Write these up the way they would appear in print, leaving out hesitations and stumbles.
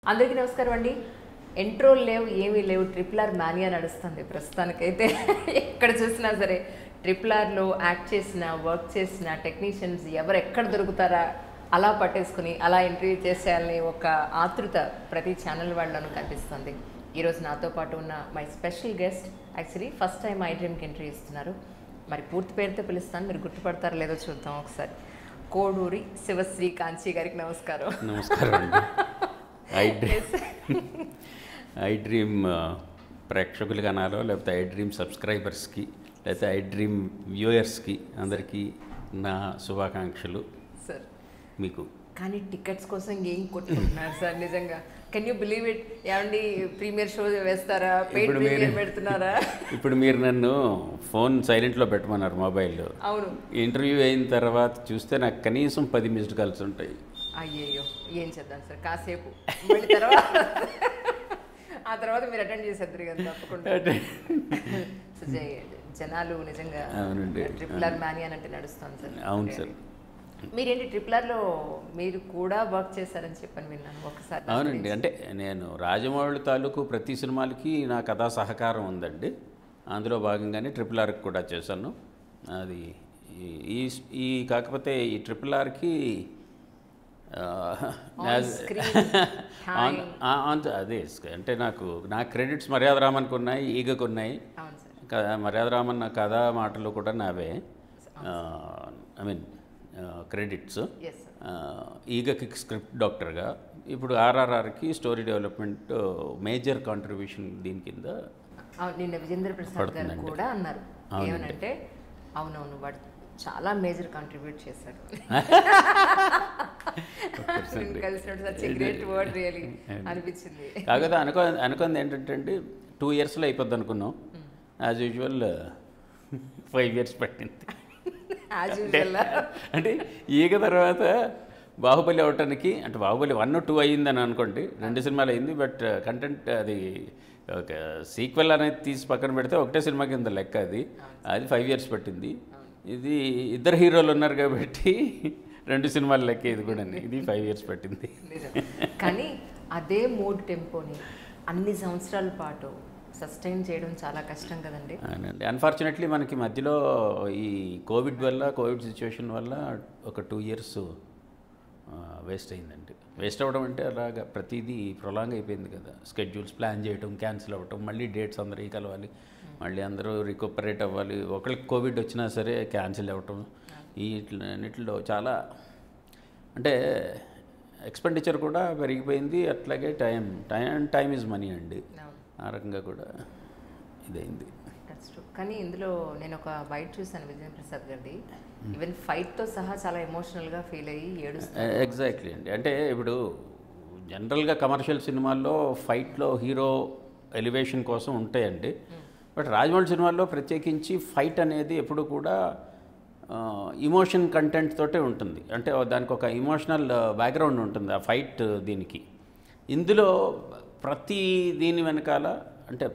అందరికీ నమస్కారం అండి. ఇంట్రోలు లేవు, ఏమీ లేవు, ట్రిపుల్ ఆర్ మానియా నడుస్తుంది ప్రస్తుతానికైతే. ఎక్కడ చూసినా సరే ట్రిపుల్ ఆర్లో యాక్ట్ చేసిన, వర్క్ చేసిన టెక్నీషియన్స్ ఎవరు ఎక్కడ దొరుకుతారా అలా పట్టేసుకుని అలా ఇంటర్వ్యూ చేసేయాలని ఒక ఆతృత ప్రతి ఛానల్ వాళ్ళను కనిపిస్తుంది. ఈరోజు నాతో పాటు ఉన్న my special guest actually first time I డ్రీమ్కి ఇంటర్వ్యూ ఇస్తున్నారు. మరి పూర్తి పేరుతో పిలుస్తాను, మీరు గుర్తుపడతారో లేదో చూద్దాం ఒకసారి. కోడూరి శివశ్రీ కాంచి గారికి నమస్కారం. నమస్కారం అండి. ఐ డ్రీమ్ ప్రేక్షకులకి అనాలో, లేకపోతే ఐ డ్రీమ్ సబ్స్క్రైబర్స్కి, లేకపోతే ఐ డ్రీమ్ వ్యూయర్స్కి అందరికీ నా శుభాకాంక్షలు. సార్ మీకు కానీ టికెట్స్ కోసం ఏం కొట్టుకుంటున్నారు సార్ నిజంగా? Can you believe it? ఏమండి ప్రీమియర్ షో వేస్తారా, పెయిడ్ ప్రీమియర్ పెడుతున్నారా? ఇప్పుడు మీరు నన్ను ఫోన్ సైలెంట్లో పెట్టమన్నారు మొబైల్. అవును, ఇంటర్వ్యూ అయిన తర్వాత చూస్తే నాకు కనీసం 10 మిస్డ్ కాల్స్ ఉంటాయి. అయ్యయ్యో, ఏం చేద్దాం సార్, కాసేపు మళ్ళీ తర్వాత ఆ తర్వాత మీరు అటెండ్ చేసేద్దరు కదా తప్పకుండా. సో జనాలు నిజంగా ట్రిపుల్ ఆర్ మానియా అంటే నడుస్తుంది సార్. అవును సార్. మీరేంటి ట్రిపుల్ ఆర్లో మీరు కూడా వర్క్ చేశారని చెప్పని విన్నాను ఒకసారి. అవునండి, అంటే నేను రాజమౌళి తాలూకు ప్రతి సినిమాలకి నా కథా సహకారం ఉందండి. అందులో భాగంగానే ట్రిపుల్ ఆర్కి కూడా చేశాను. అది ఈ కాకపోతే ఈ ట్రిపుల్ ఆర్కి అదే అంటే నా క్రెడిట్స్ మర్యాద రామన్కి ఉన్నాయి, ఈగకు ఉన్నాయి. మర్యాద రామన్ నా కథా మాటలు కూడా నావే, ఐ మీన్ క్రెడిట్స్. ఈగకి స్క్రిప్ట్ డాక్టర్గా, ఇప్పుడు ఆర్ఆర్ఆర్కి స్టోరీ డెవలప్మెంట్ మేజర్ కాంట్రిబ్యూషన్ దీని కింద. నిన్న విజేంద్ర ప్రసాద్ గారు కూడా అన్నారు ఏమనంటే, అవునవును వాడు చాలా మేజర్ కాంట్రిబ్యూట్ చేశాడు. అనిపించింది. కాకపోతే అనుకుంది ఏంటంటే అండి, 2 ఇయర్స్లో అయిపోద్ది అనుకున్నాం. యాజ్ యూజువల్ 5 ఇయర్స్ పట్టింది. అంటే ఈగ తర్వాత బాహుబలి అవటానికి, అంటే బాహుబలి 1, 2 అయ్యిందని అనుకోండి, 2 సినిమాలు అయింది. బట్ కంటెంట్ అది ఒక సీక్వెల్ అనేది తీసి పక్కన పెడితే ఒకటే సినిమా కింద లెక్క. అది 5 ఇయర్స్ పట్టింది. ఇది ఇద్దరు హీరోలు ఉన్నారు కాబట్టి 2 సినిమాల లెక్క. ఇది కూడా ఇది 5 ఇయర్స్ పట్టింది. కానీ అదే మూడ్ టెంపోని అన్ని సంవత్సరాల పాటు సస్టైన్ చేయడం చాలా కష్టం కదండి. అవునండి. అన్ఫార్చునేట్లీ మనకి మధ్యలో ఈ కోవిడ్ సిచ్యువేషన్ వల్ల ఒక 2 ఇయర్స్ వేస్ట్ అయిందండి. వేస్ట్ అవ్వడం అంటే అలాగా ప్రతిదీ ప్రొలాంగ్ అయిపోయింది కదా. స్కెడ్యూల్స్ ప్లాన్ చేయడం, క్యాన్సిల్ అవ్వటం, మళ్ళీ డేట్స్ అందరికీ కలవాలి, మళ్ళీ అందరూ రికపరేట్ అవ్వాలి. ఒకరికి కోవిడ్ వచ్చినా సరే క్యాన్సిల్ అవ్వటం, వీటిలో చాలా అంటే ఎక్స్పెండిచర్ కూడా పెరిగిపోయింది. అట్లాగే టైం ఈజ్ మనీ అండి. ఆ రకంగా కూడా ఇదైంది. కానీ ఇందులో నేను ఒక బయట చూశాను విజయ్ ప్రసాద్ గారిది, ఈవెన్ ఫైట్తో సహా చాలా ఎమోషనల్గా ఫీల్ అయ్యి ఏడుస్తాను. ఎగ్జాక్ట్లీ అండి. అంటే ఇప్పుడు జనరల్గా కమర్షియల్ సినిమాల్లో ఫైట్లో హీరో ఎలివేషన్ కోసం ఉంటాయండి. బట్ రాజమౌళి సినిమాల్లో ప్రత్యేకించి ఫైట్ అనేది ఎప్పుడు కూడా ఇమోషన్ కంటెంట్ తోటే ఉంటుంది. అంటే దానికి ఒక ఇమోషనల్ బ్యాక్గ్రౌండ్ ఉంటుంది ఆ ఫైట్ దీనికి. ఇందులో ప్రతి దీని వెనకాల అంటే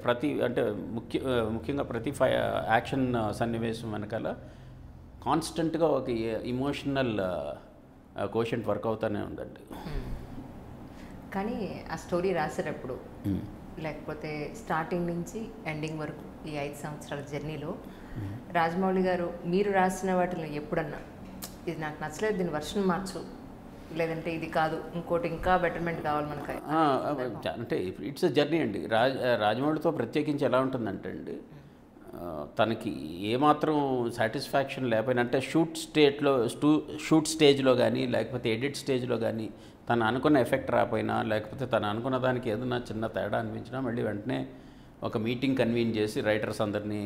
ముఖ్యంగా ప్రతి యాక్షన్ సన్నివేశం వెనకాల కాన్స్టెంట్గా ఒక ఇమోషనల్ కోషెంట్ వర్క్ అవుతూనే ఉందండి. కానీ ఆ స్టోరీ రాసేటప్పుడు, లేకపోతే స్టార్టింగ్ నుంచి ఎండింగ్ వరకు ఈ 5 సంవత్సరాల జర్నీలో రాజమౌళి గారు మీరు రాసిన వాటిలో ఎప్పుడన్నా ఇది నాకు నచ్చలేదు, దీని వర్షన్ మార్చు, లేదంటే ఇది కాదు, ఇంకోటి ఇంకా బెటర్మెంట్ కావాలి మనకి అంటే ఇట్స్ ఎ జర్నీ అండి. రాజమౌళితో ప్రత్యేకించి ఎలా ఉంటుందంటే అండి, తనకి ఏమాత్రం సాటిస్ఫాక్షన్ లేకపోయినా, అంటే షూట్ స్టేజ్లో కానీ, లేకపోతే ఎడిట్ స్టేజ్లో కానీ తను అనుకున్న ఎఫెక్ట్ రాకపోయినా, లేకపోతే తను అనుకున్న దానికి ఏదైనా చిన్న తేడా అనిపించినా మళ్ళీ వెంటనే ఒక మీటింగ్ కన్వీన్ చేసి రైటర్స్ అందరినీ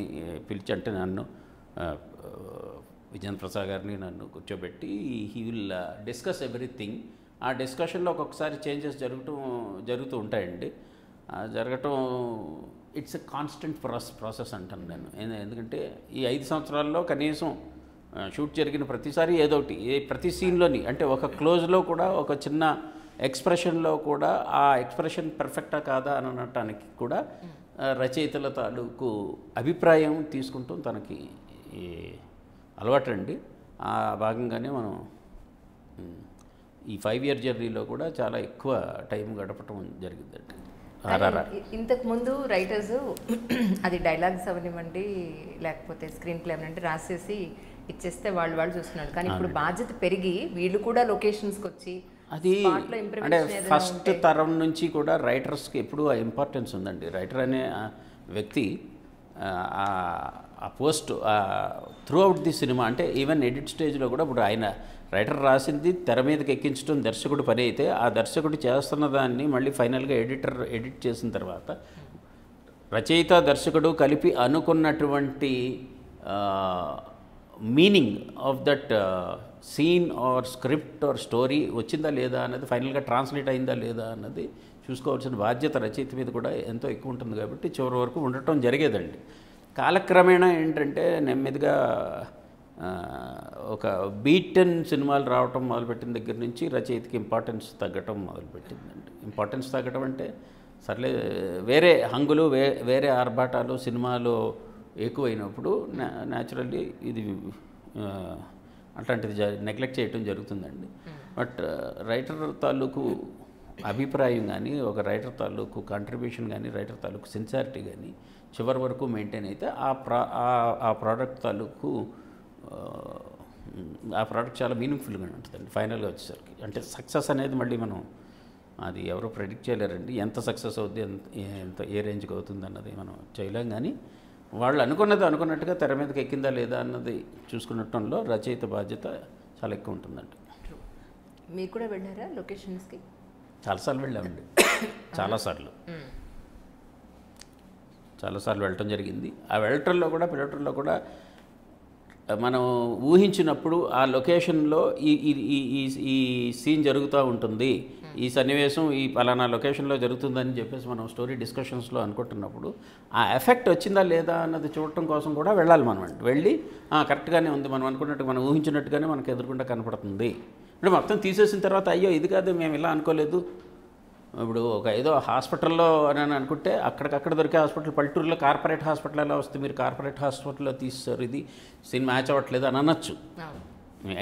పిలిచి, అంటే నన్ను విజేంద్ర ప్రసాద్ గారిని నన్ను కూర్చోబెట్టి హీ విల్ డిస్కస్ ఎవ్రీథింగ్. ఆ డిస్కషన్లో ఒక్కొక్కసారి చేంజెస్ జరుగుతూ ఉంటాయండి. జరగటం ఇట్స్ ఎ కాన్స్టెంట్ ప్రాసెస్ అంటాను నేను. ఎందుకంటే ఈ 5 సంవత్సరాల్లో కనీసం షూట్ జరిగిన ప్రతిసారి ఏదోటి, ప్రతి సీన్లోని, అంటే ఒక క్లోజ్లో కూడా ఒక చిన్న ఎక్స్ప్రెషన్లో కూడా ఆ ఎక్స్ప్రెషన్ పర్ఫెక్టా కాదా అనటానికి కూడా రచయితల తాలూకు అభిప్రాయం తీసుకుంటాం తనకి అలవాటు అండి. ఆ భాగంగానే మనం ఈ 5-year జర్నీలో కూడా చాలా ఎక్కువ టైం గడపటం జరిగిందండి. ఇంతకు ముందు రైటర్స్ అది డైలాగ్స్ అవనివ్వండి లేకపోతే స్క్రీన్ ప్లే అవనివ్వండి రాసేసి ఇచ్చేస్తే వాళ్ళు చూస్తున్నారు. కానీ ఇప్పుడు బాధ్యత పెరిగి వీళ్ళు కూడా లొకేషన్స్కి వచ్చి అది అంటే ఫస్ట్ తరం నుంచి కూడా రైటర్స్కి ఎప్పుడూ ఆ ఇంపార్టెన్స్ ఉందండి. రైటర్ అనే వ్యక్తి ఆ post through out the cinema అంటే ఈవెన్ ఎడిట్ స్టేజ్లో కూడా ఇప్పుడు ఆయన రైటర్ రాసింది తెర మీదకి ఎక్కించడం దర్శకుడు పని అయితే ఆ దర్శకుడు చేస్తున్న దాన్ని మళ్ళీ ఫైనల్గా ఎడిటర్ ఎడిట్ చేసిన తర్వాత రచయిత దర్శకుడు కలిపి అనుకున్నటువంటి meaning of that scene or script or story వచ్చిందా లేదా అన్నది ఫైనల్గా ట్రాన్స్లేట్ అయిందా లేదా అన్నది చూసుకోవాల్సిన బాధ్యత రచయిత మీద కూడా ఎంతో ఎక్కువ ఉంటుంది. కాబట్టి చివరి వరకు ఉండటం జరిగేదండి. కాలక్రమేణా ఏంటంటే నెమ్మదిగా ఒక బీటెన్ సినిమాలు రావటం మొదలుపెట్టిన దగ్గర నుంచి రచయితకి ఇంపార్టెన్స్ తగ్గటం మొదలుపెట్టిందండి. ఇంపార్టెన్స్ తగ్గటం అంటే సర్లే వేరే హంగులు వేరే ఆర్భాటాలు సినిమాలో ఎక్కువైనప్పుడు న్యాచురల్లీ ఇది అట్లాంటిది నెగ్లెక్ట్ చేయటం జరుగుతుందండి. బట్ రైటర్ తాలూకు అభిప్రాయం కానీ ఒక రైటర్ తాలూకు కాంట్రిబ్యూషన్ కానీ రైటర్ తాలూకు సిన్సియారిటీ కానీ చివరి వరకు మెయింటైన్ అయితే ఆ ప్రోడక్ట్ తాలూకు ఆ ప్రోడక్ట్ చాలా మీనింగ్ఫుల్గా ఉంటుందండి ఫైనల్గా వచ్చేసరికి. అంటే సక్సెస్ అనేది మళ్ళీ మనం అది ఎవరు ప్రెడిక్ట్ చేయలేరండి. ఎంత సక్సెస్ అవుద్ది ఎంత ఏ రేంజ్కి అవుతుంది అన్నది మనం చేయలేం. కానీ వాళ్ళు అనుకున్నట్టుగా తెర మీదకి ఎక్కిందా లేదా అన్నది చూసుకునటంలో రచయిత బాధ్యత చాలా ఎక్కువ ఉంటుందండి. మీరు కూడా వెళ్ళారా లొకేషన్స్కి? చాలాసార్లు వెళ్ళామండి. చాలాసార్లు వెళ్ళటం జరిగింది. ఆ వెళ్ళటంలో కూడా మనం ఊహించినప్పుడు ఆ లొకేషన్లో ఈ సీన్ జరుగుతూ ఉంటుంది, ఈ సన్నివేశం ఈ పలానా లొకేషన్లో జరుగుతుందని చెప్పేసి మనం స్టోరీ డిస్కషన్స్లో అనుకుంటున్నప్పుడు ఆ ఎఫెక్ట్ వచ్చిందా లేదా అన్నది చూడటం కోసం కూడా వెళ్ళాలి మనం. వెళ్ళి కరెక్ట్గానే ఉంది మనం అనుకున్నట్టు మనం ఊహించినట్టుగానే మనకు ఎదురుకుండా కనపడుతుంది అంటే మొత్తం తీసేసిన తర్వాత అయ్యో ఇది కాదు మేము ఇలా అనుకోలేదు. ఇప్పుడు ఒక ఏదో హాస్పిటల్లో అని అనుకుంటే అక్కడికక్కడ దొరికే హాస్పిటల్ పల్లెటూరులో కార్పొరేట్ హాస్పిటల్ ఎలా వస్తే మీరు కార్పొరేట్ హాస్పిటల్లో తీస్తారు ఇది సీన్ మ్యాచ్ అవ్వట్లేదు అని అనొచ్చు.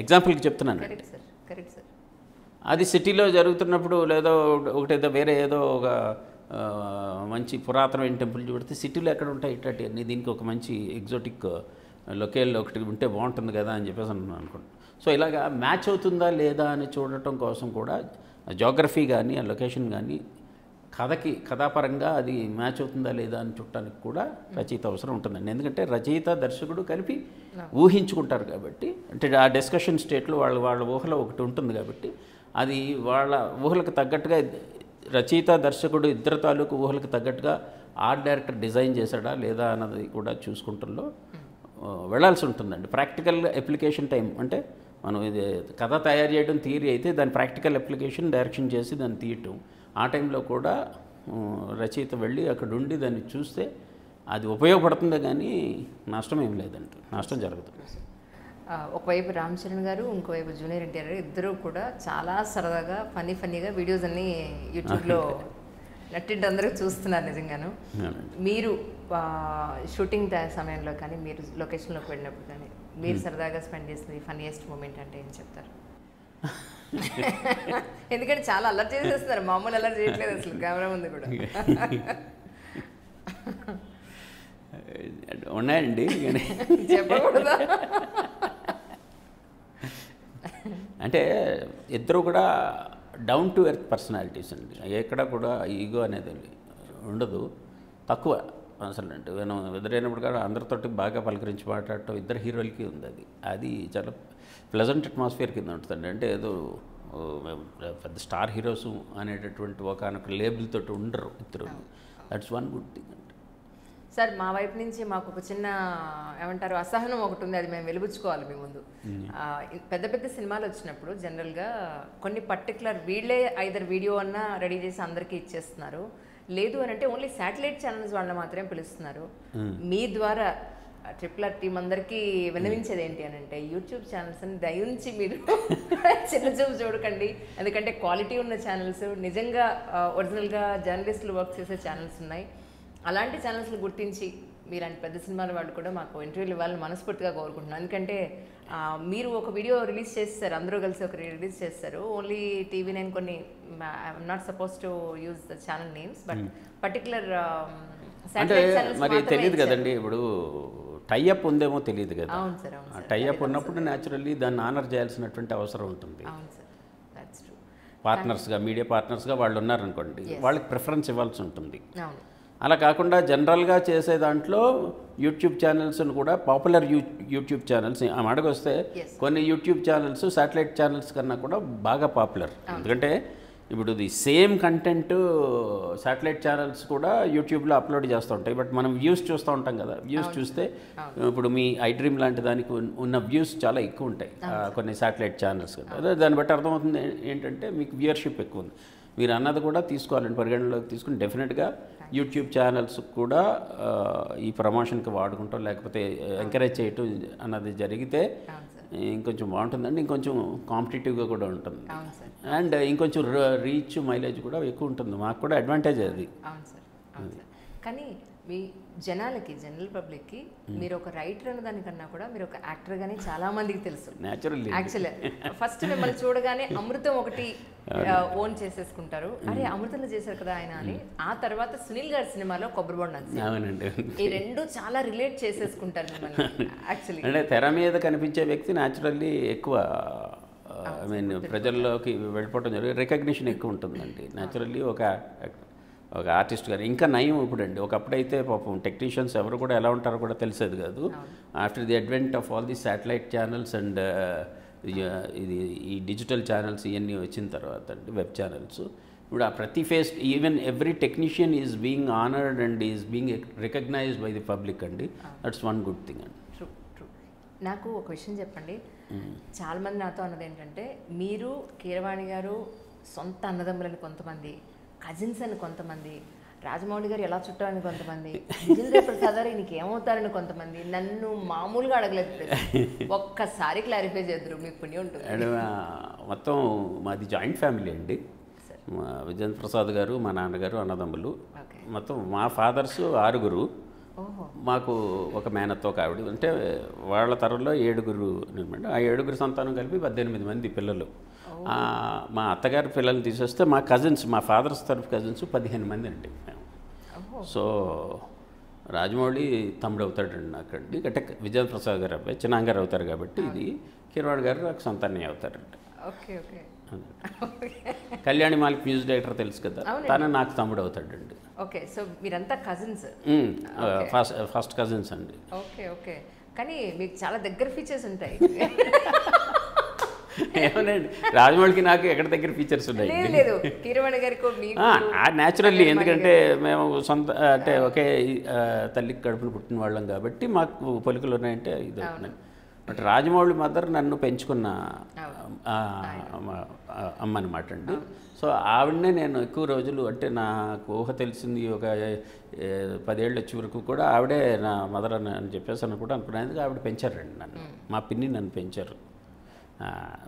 ఎగ్జాంపుల్కి చెప్తున్నాను. అది సిటీలో జరుగుతున్నప్పుడు లేదో ఒకటేదో వేరే ఏదో ఒక మంచి పురాతనమైన టెంపుల్ చూడితే సిటీలో ఎక్కడ ఉంటాయి ఇట్లాంటివన్నీ దీనికి ఒక మంచి ఎగ్జోటిక్ లొకేల్లో ఒకటి ఉంటే బాగుంటుంది కదా అని చెప్పేసి అనుకుంటున్నాను. సో ఇలాగా మ్యాచ్ అవుతుందా లేదా అని చూడటం కోసం కూడా జోగ్రఫీ కానీ ఆ లొకేషన్ కానీ కథాపరంగా అది మ్యాచ్ అవుతుందా లేదా అని చూడటానికి కూడా రచయిత అవసరం ఉంటుందండి. ఎందుకంటే రచయిత దర్శకుడు కలిపి ఊహించుకుంటారు కాబట్టి అంటే ఆ డిస్కషన్ స్టేట్లో వాళ్ళ ఊహలో ఒకటి ఉంటుంది కాబట్టి అది వాళ్ళ ఊహలకు తగ్గట్టుగా రచయిత దర్శకుడు ఇద్దరు తాలూకు ఊహలకు తగ్గట్టుగా ఆర్ట్ డైరెక్టర్ డిజైన్ చేశాడా లేదా అన్నది కూడా చూసుకుంటంలో వెళ్ళాల్సి ఉంటుందండి. ప్రాక్టికల్ అప్లికేషన్ టైం అంటే మనం ఇది కథ తయారు చేయడం థియరీ అయితే దాని ప్రాక్టికల్ అప్లికేషన్ డైరెక్షన్ చేసి దాన్ని తీయటం ఆ టైంలో కూడా రచయిత వెళ్ళి అక్కడ ఉండి దాన్ని చూస్తే అది ఉపయోగపడుతుందే కానీ నష్టం ఏం లేదండి, నష్టం జరుగుతుంది. ఒకవైపు రామ్ చరణ్ గారు ఇంకోవైపు జూనియర్ ఎన్టీఆర్ గారు ఇద్దరు కూడా చాలా సరదాగా ఫన్నీగా వీడియోస్ అన్నీ యూట్యూబ్లో నట్టింటి అందరూ చూస్తున్నారు నిజంగాను. మీరు షూటింగ్ సమయంలో కానీ మీరు లొకేషన్లోకి వెళ్ళినప్పుడు కానీ మీరు సరదాగా స్పెండ్ చేసింది ఫన్నీయెస్ట్ మూమెంట్ అంటే ఏం చెప్తారు? ఎందుకంటే చాలా అల్లరి చేసేస్తున్నారు, మామూలు అల్లరి చేయట్లేదు అసలు కెమెరా ముందు కూడా. ఉన్నాయండి చెప్పకూడదా? అంటే ఇద్దరు కూడా డౌన్ టు ఎర్త్ పర్సనాలిటీస్ అండి. ఎక్కడ కూడా ఈగో అనేది ఉండదు, తక్కువ అసలు. అంటే మనం ఎదురైనప్పుడు కూడా అందరితోటి బాగా పలకరించి మాట్లాడటం ఇద్దరు హీరోలకి ఉంది. అది చాలా ప్లెజెంట్ అట్మాస్ఫియర్ కింద ఉంటుందండి. అంటే ఏదో పెద్ద స్టార్ హీరోస్ అనేటటువంటి ఒకనొక లేబుల్ తోటి ఉండరు ఇద్దరు. దట్స్ వన్ గుడ్ థింగ్ అండి. సార్ మా వైపు నుంచి మాకు ఒక చిన్న ఏమంటారు అసహనం ఒకటి ఉంది, అది మేము వెలుబుచ్చుకోవాలి మీ ముందు. పెద్ద సినిమాలు వచ్చినప్పుడు జనరల్గా కొన్ని పర్టికులర్ వీళ్ళే ఐదర్ వీడియో అన్నా రెడీ చేసి అందరికీ ఇచ్చేస్తున్నారు, లేదు అని అంటే ఓన్లీ శాటిలైట్ ఛానల్స్ వాళ్ళని మాత్రమే పిలుస్తున్నారు. మీ ద్వారా RRR టీం అందరికీ విన్నవించేది ఏంటి అని అంటే యూట్యూబ్ ఛానల్స్ అని దయించి మీరు చిన్న చూపు చూడకండి. ఎందుకంటే క్వాలిటీ ఉన్న ఛానల్స్, నిజంగా ఒరిజినల్గా జర్నలిస్టులు వర్క్ చేసే ఛానల్స్ ఉన్నాయి. అలాంటి ఛానల్స్ని గుర్తించి మీలాంటి పెద్ద సినిమాల వాళ్ళు కూడా మాకు ఇంటర్వ్యూలు ఇవ్వాలని మనస్ఫూర్తిగా కోరుకుంటున్నాను. ఎందుకంటే మీరు ఒక వీడియో రిలీజ్ చేస్తారు, అందరూ కలిసి ఒక రిలీజ్ చేస్తారు. ఓన్లీ TV9 కొన్ని I'm not suppose to use the channel names, but particular అంటే మరి తెలియదు కదండి, ఇప్పుడు టైఅప్ ఉందేమో తెలియదు కదా. అవును సార్, అవును సార్. టైఅప్ ఉన్నప్పుడు న్యాచురల్లీ దాన్ని ఆనర్ చేయాల్సినటువంటి అవసరం ఉంటుంది. అవును సార్, దట్స్ ట్రూ. పార్ట్నర్స్గా, మీడియా పార్ట్నర్స్గా వాళ్ళు ఉన్నారనుకోండి, వాళ్ళకి ప్రిఫరెన్స్ ఇవ్వాల్సి ఉంటుంది. అవును. అలా కాకుండా జనరల్గా చేసే దాంట్లో యూట్యూబ్ ఛానల్స్ను కూడా పాపులర్ యూట్యూబ్ ఛానల్స్ అడగొస్తే కొన్ని యూట్యూబ్ ఛానల్స్ శాటిలైట్ ఛానల్స్ కన్నా కూడా బాగా పాపులర్. ఎందుకంటే ఇప్పుడు the same content satellite channels కూడా యూట్యూబ్లో అప్లోడ్ చేస్తూ ఉంటాయి, బట్ మనం వ్యూస్ చూస్తూ ఉంటాం కదా. వ్యూస్ చూస్తే ఇప్పుడు మీ ఐ డ్రీమ్ లాంటి దానికి ఉన్న వ్యూస్ చాలా ఎక్కువ ఉంటాయి కొన్ని శాటిలైట్ ఛానల్స్ కదా. అదే దాన్ని బట్టి అర్థమవుతుంది ఏంటంటే మీకు వ్యూయర్షిప్ ఎక్కువ ఉంది. మీరు అన్నది కూడా తీసుకోవాలండి, పరిగణలోకి తీసుకుని డెఫినెట్గా యూట్యూబ్ ఛానల్స్ కూడా ఈ ప్రమోషన్కి వాడుకుంటాం, లేకపోతే ఎంకరేజ్ చేయటం అన్నది జరిగితే ఇంకొంచెం బాగుంటుందండి. ఇంకొంచెం కాంపిటేటివ్గా కూడా ఉంటుంది, అండ్ ఇంకొంచెం రీచ్ మైలేజ్ కూడా ఎక్కువ ఉంటుంది. మాకు కూడా అడ్వాంటేజ్ అది. అవును సార్, అవును సార్. కానీ మీ జనాలకి, జనరల్ పబ్లిక్కి మీరు ఒక రైటర్ అన్న దానికన్నా కూడా మీరు ఒక యాక్టర్గానే చాలా మందికి తెలుసు. న్యాచురల్లీ యాక్చువల్లీ ఫస్ట్ మిమ్మల్ని చూడగానే అమృతం ఒకటి ఓన్ చేసేసుకుంటారు, అరే అమృతంలో చేశారు కదా ఆయన అని. ఆ తర్వాత సునీల్ గారి సినిమాలో కొబ్బరి బొండం, అవునండి, ఈ రెండు చాలా రిలేట్ చేసేసుకుంటారు మిమ్మల్ని. యాక్చువల్లీ అంటే తెర మీద కనిపించే వ్యక్తి న్యాచురల్లీ ఎక్కువ ఐ మీన్ ప్రజల్లోకి వెళ్ళిపోవటం జరిగింది, రికగ్నిషన్ ఎక్కువ ఉంటుందండి న్యాచురల్లీ ఒక ఆర్టిస్ట్ గారు. ఇంకా నయం ఇప్పుడండి, ఒకప్పుడైతే పాపం టెక్నీషియన్స్ ఎవరు కూడా ఎలా ఉంటారో కూడా తెలిసేది కాదు. After the advent of all the satellite channels and ఇది ఈ డిజిటల్ ఛానల్స్ ఇవన్నీ వచ్చిన తర్వాత అండి, వెబ్ ఛానల్స్, ఇప్పుడు ఆ ప్రతి face even every technician is being honoured and is being recognised by the public అండి. దట్స్ వన్ గుడ్ థింగ్ అండి. True, true. నాకు ఒక విషయం చెప్పండి, చాలామంది నాతో అన్నది ఏంటంటే మీరు కీరవాణి గారు సొంత అన్నదమ్ములని కొంతమంది, కజిన్స్ అని కొంతమంది, రాజమౌళి గారు ఎలా చుట్టారని కొంతమంది, విజేంద్ర ప్రసాద్ గారు నీకు ఏమవుతారని కొంతమంది. నన్ను మామూలుగా అడగలేదు, ఒక్కసారి క్లారిఫై చేద్దరు, మీకు పుణ్యం ఉంటుంది. అండ్ మొత్తం మాది జాయింట్ ఫ్యామిలీ అండి. మా విజేంద్ర ప్రసాద్ గారు, మా నాన్నగారు, అన్నదమ్ములు, మొత్తం మా ఫాదర్స్ 6, మాకు ఒక మేనత్తో ఒక ఆవిడ. అంటే వాళ్ళ తరంలో 7 అనమాట. ఆ 7 సంతానం కలిపి 18 మంది పిల్లలు. మా అత్తగారి పిల్లల్ని తీసేస్తే మా కజిన్స్, మా ఫాదర్స్ తరఫు కజిన్స్ 15 మంది అండి మేము. సో రాజమౌళి తమ్ముడు అవుతాడండి నాకండి, అంటే విజేంద్ర ప్రసాద్ గారు అబ్బాయి చిన్నాంగారు అవుతారు కాబట్టి, ఇది కీరవాణి గారు నాకు సంతానం అవుతారండి. కళ్యాణి మాలిక్ మ్యూజిక్ డైరెక్టర్ తెలుసు కదా, తను నాకు తమ్ముడు అవుతాడండి. ఓకే, సో మీరంతా కజిన్స్? ఫస్ట్ కజిన్స్ అండి. Okay, okay. కానీ మీకు చాలా దగ్గర ఫీచర్స్ ఉంటాయి. ఏమోనండి, రాజమౌళికి నాకు ఎక్కడ దగ్గర ఫీచర్స్ ఉన్నాయి. కీరవాణి గారికి న్యాచురల్లీ, ఎందుకంటే మేము సొంత అంటే ఒకే తల్లికి కడుపును పుట్టిన వాళ్ళం కాబట్టి మాకు పొలికలు ఉన్నాయంటే ఇది. బట్ రాజమౌళి మదర్ నన్ను పెంచుకున్న అమ్మ అనమాట అండి. సో ఆవిడనే నేను ఎక్కువ రోజులు, అంటే నాకు ఊహ తెలిసింది ఒక 10 ఏళ్ళు వచ్చే వరకు కూడా ఆవిడే నా మదర్ అని చెప్పేసి అని కూడా అనుకున్నాను. ఆవిడ పెంచారండి నన్ను, మా పిన్ని నన్ను పెంచారు.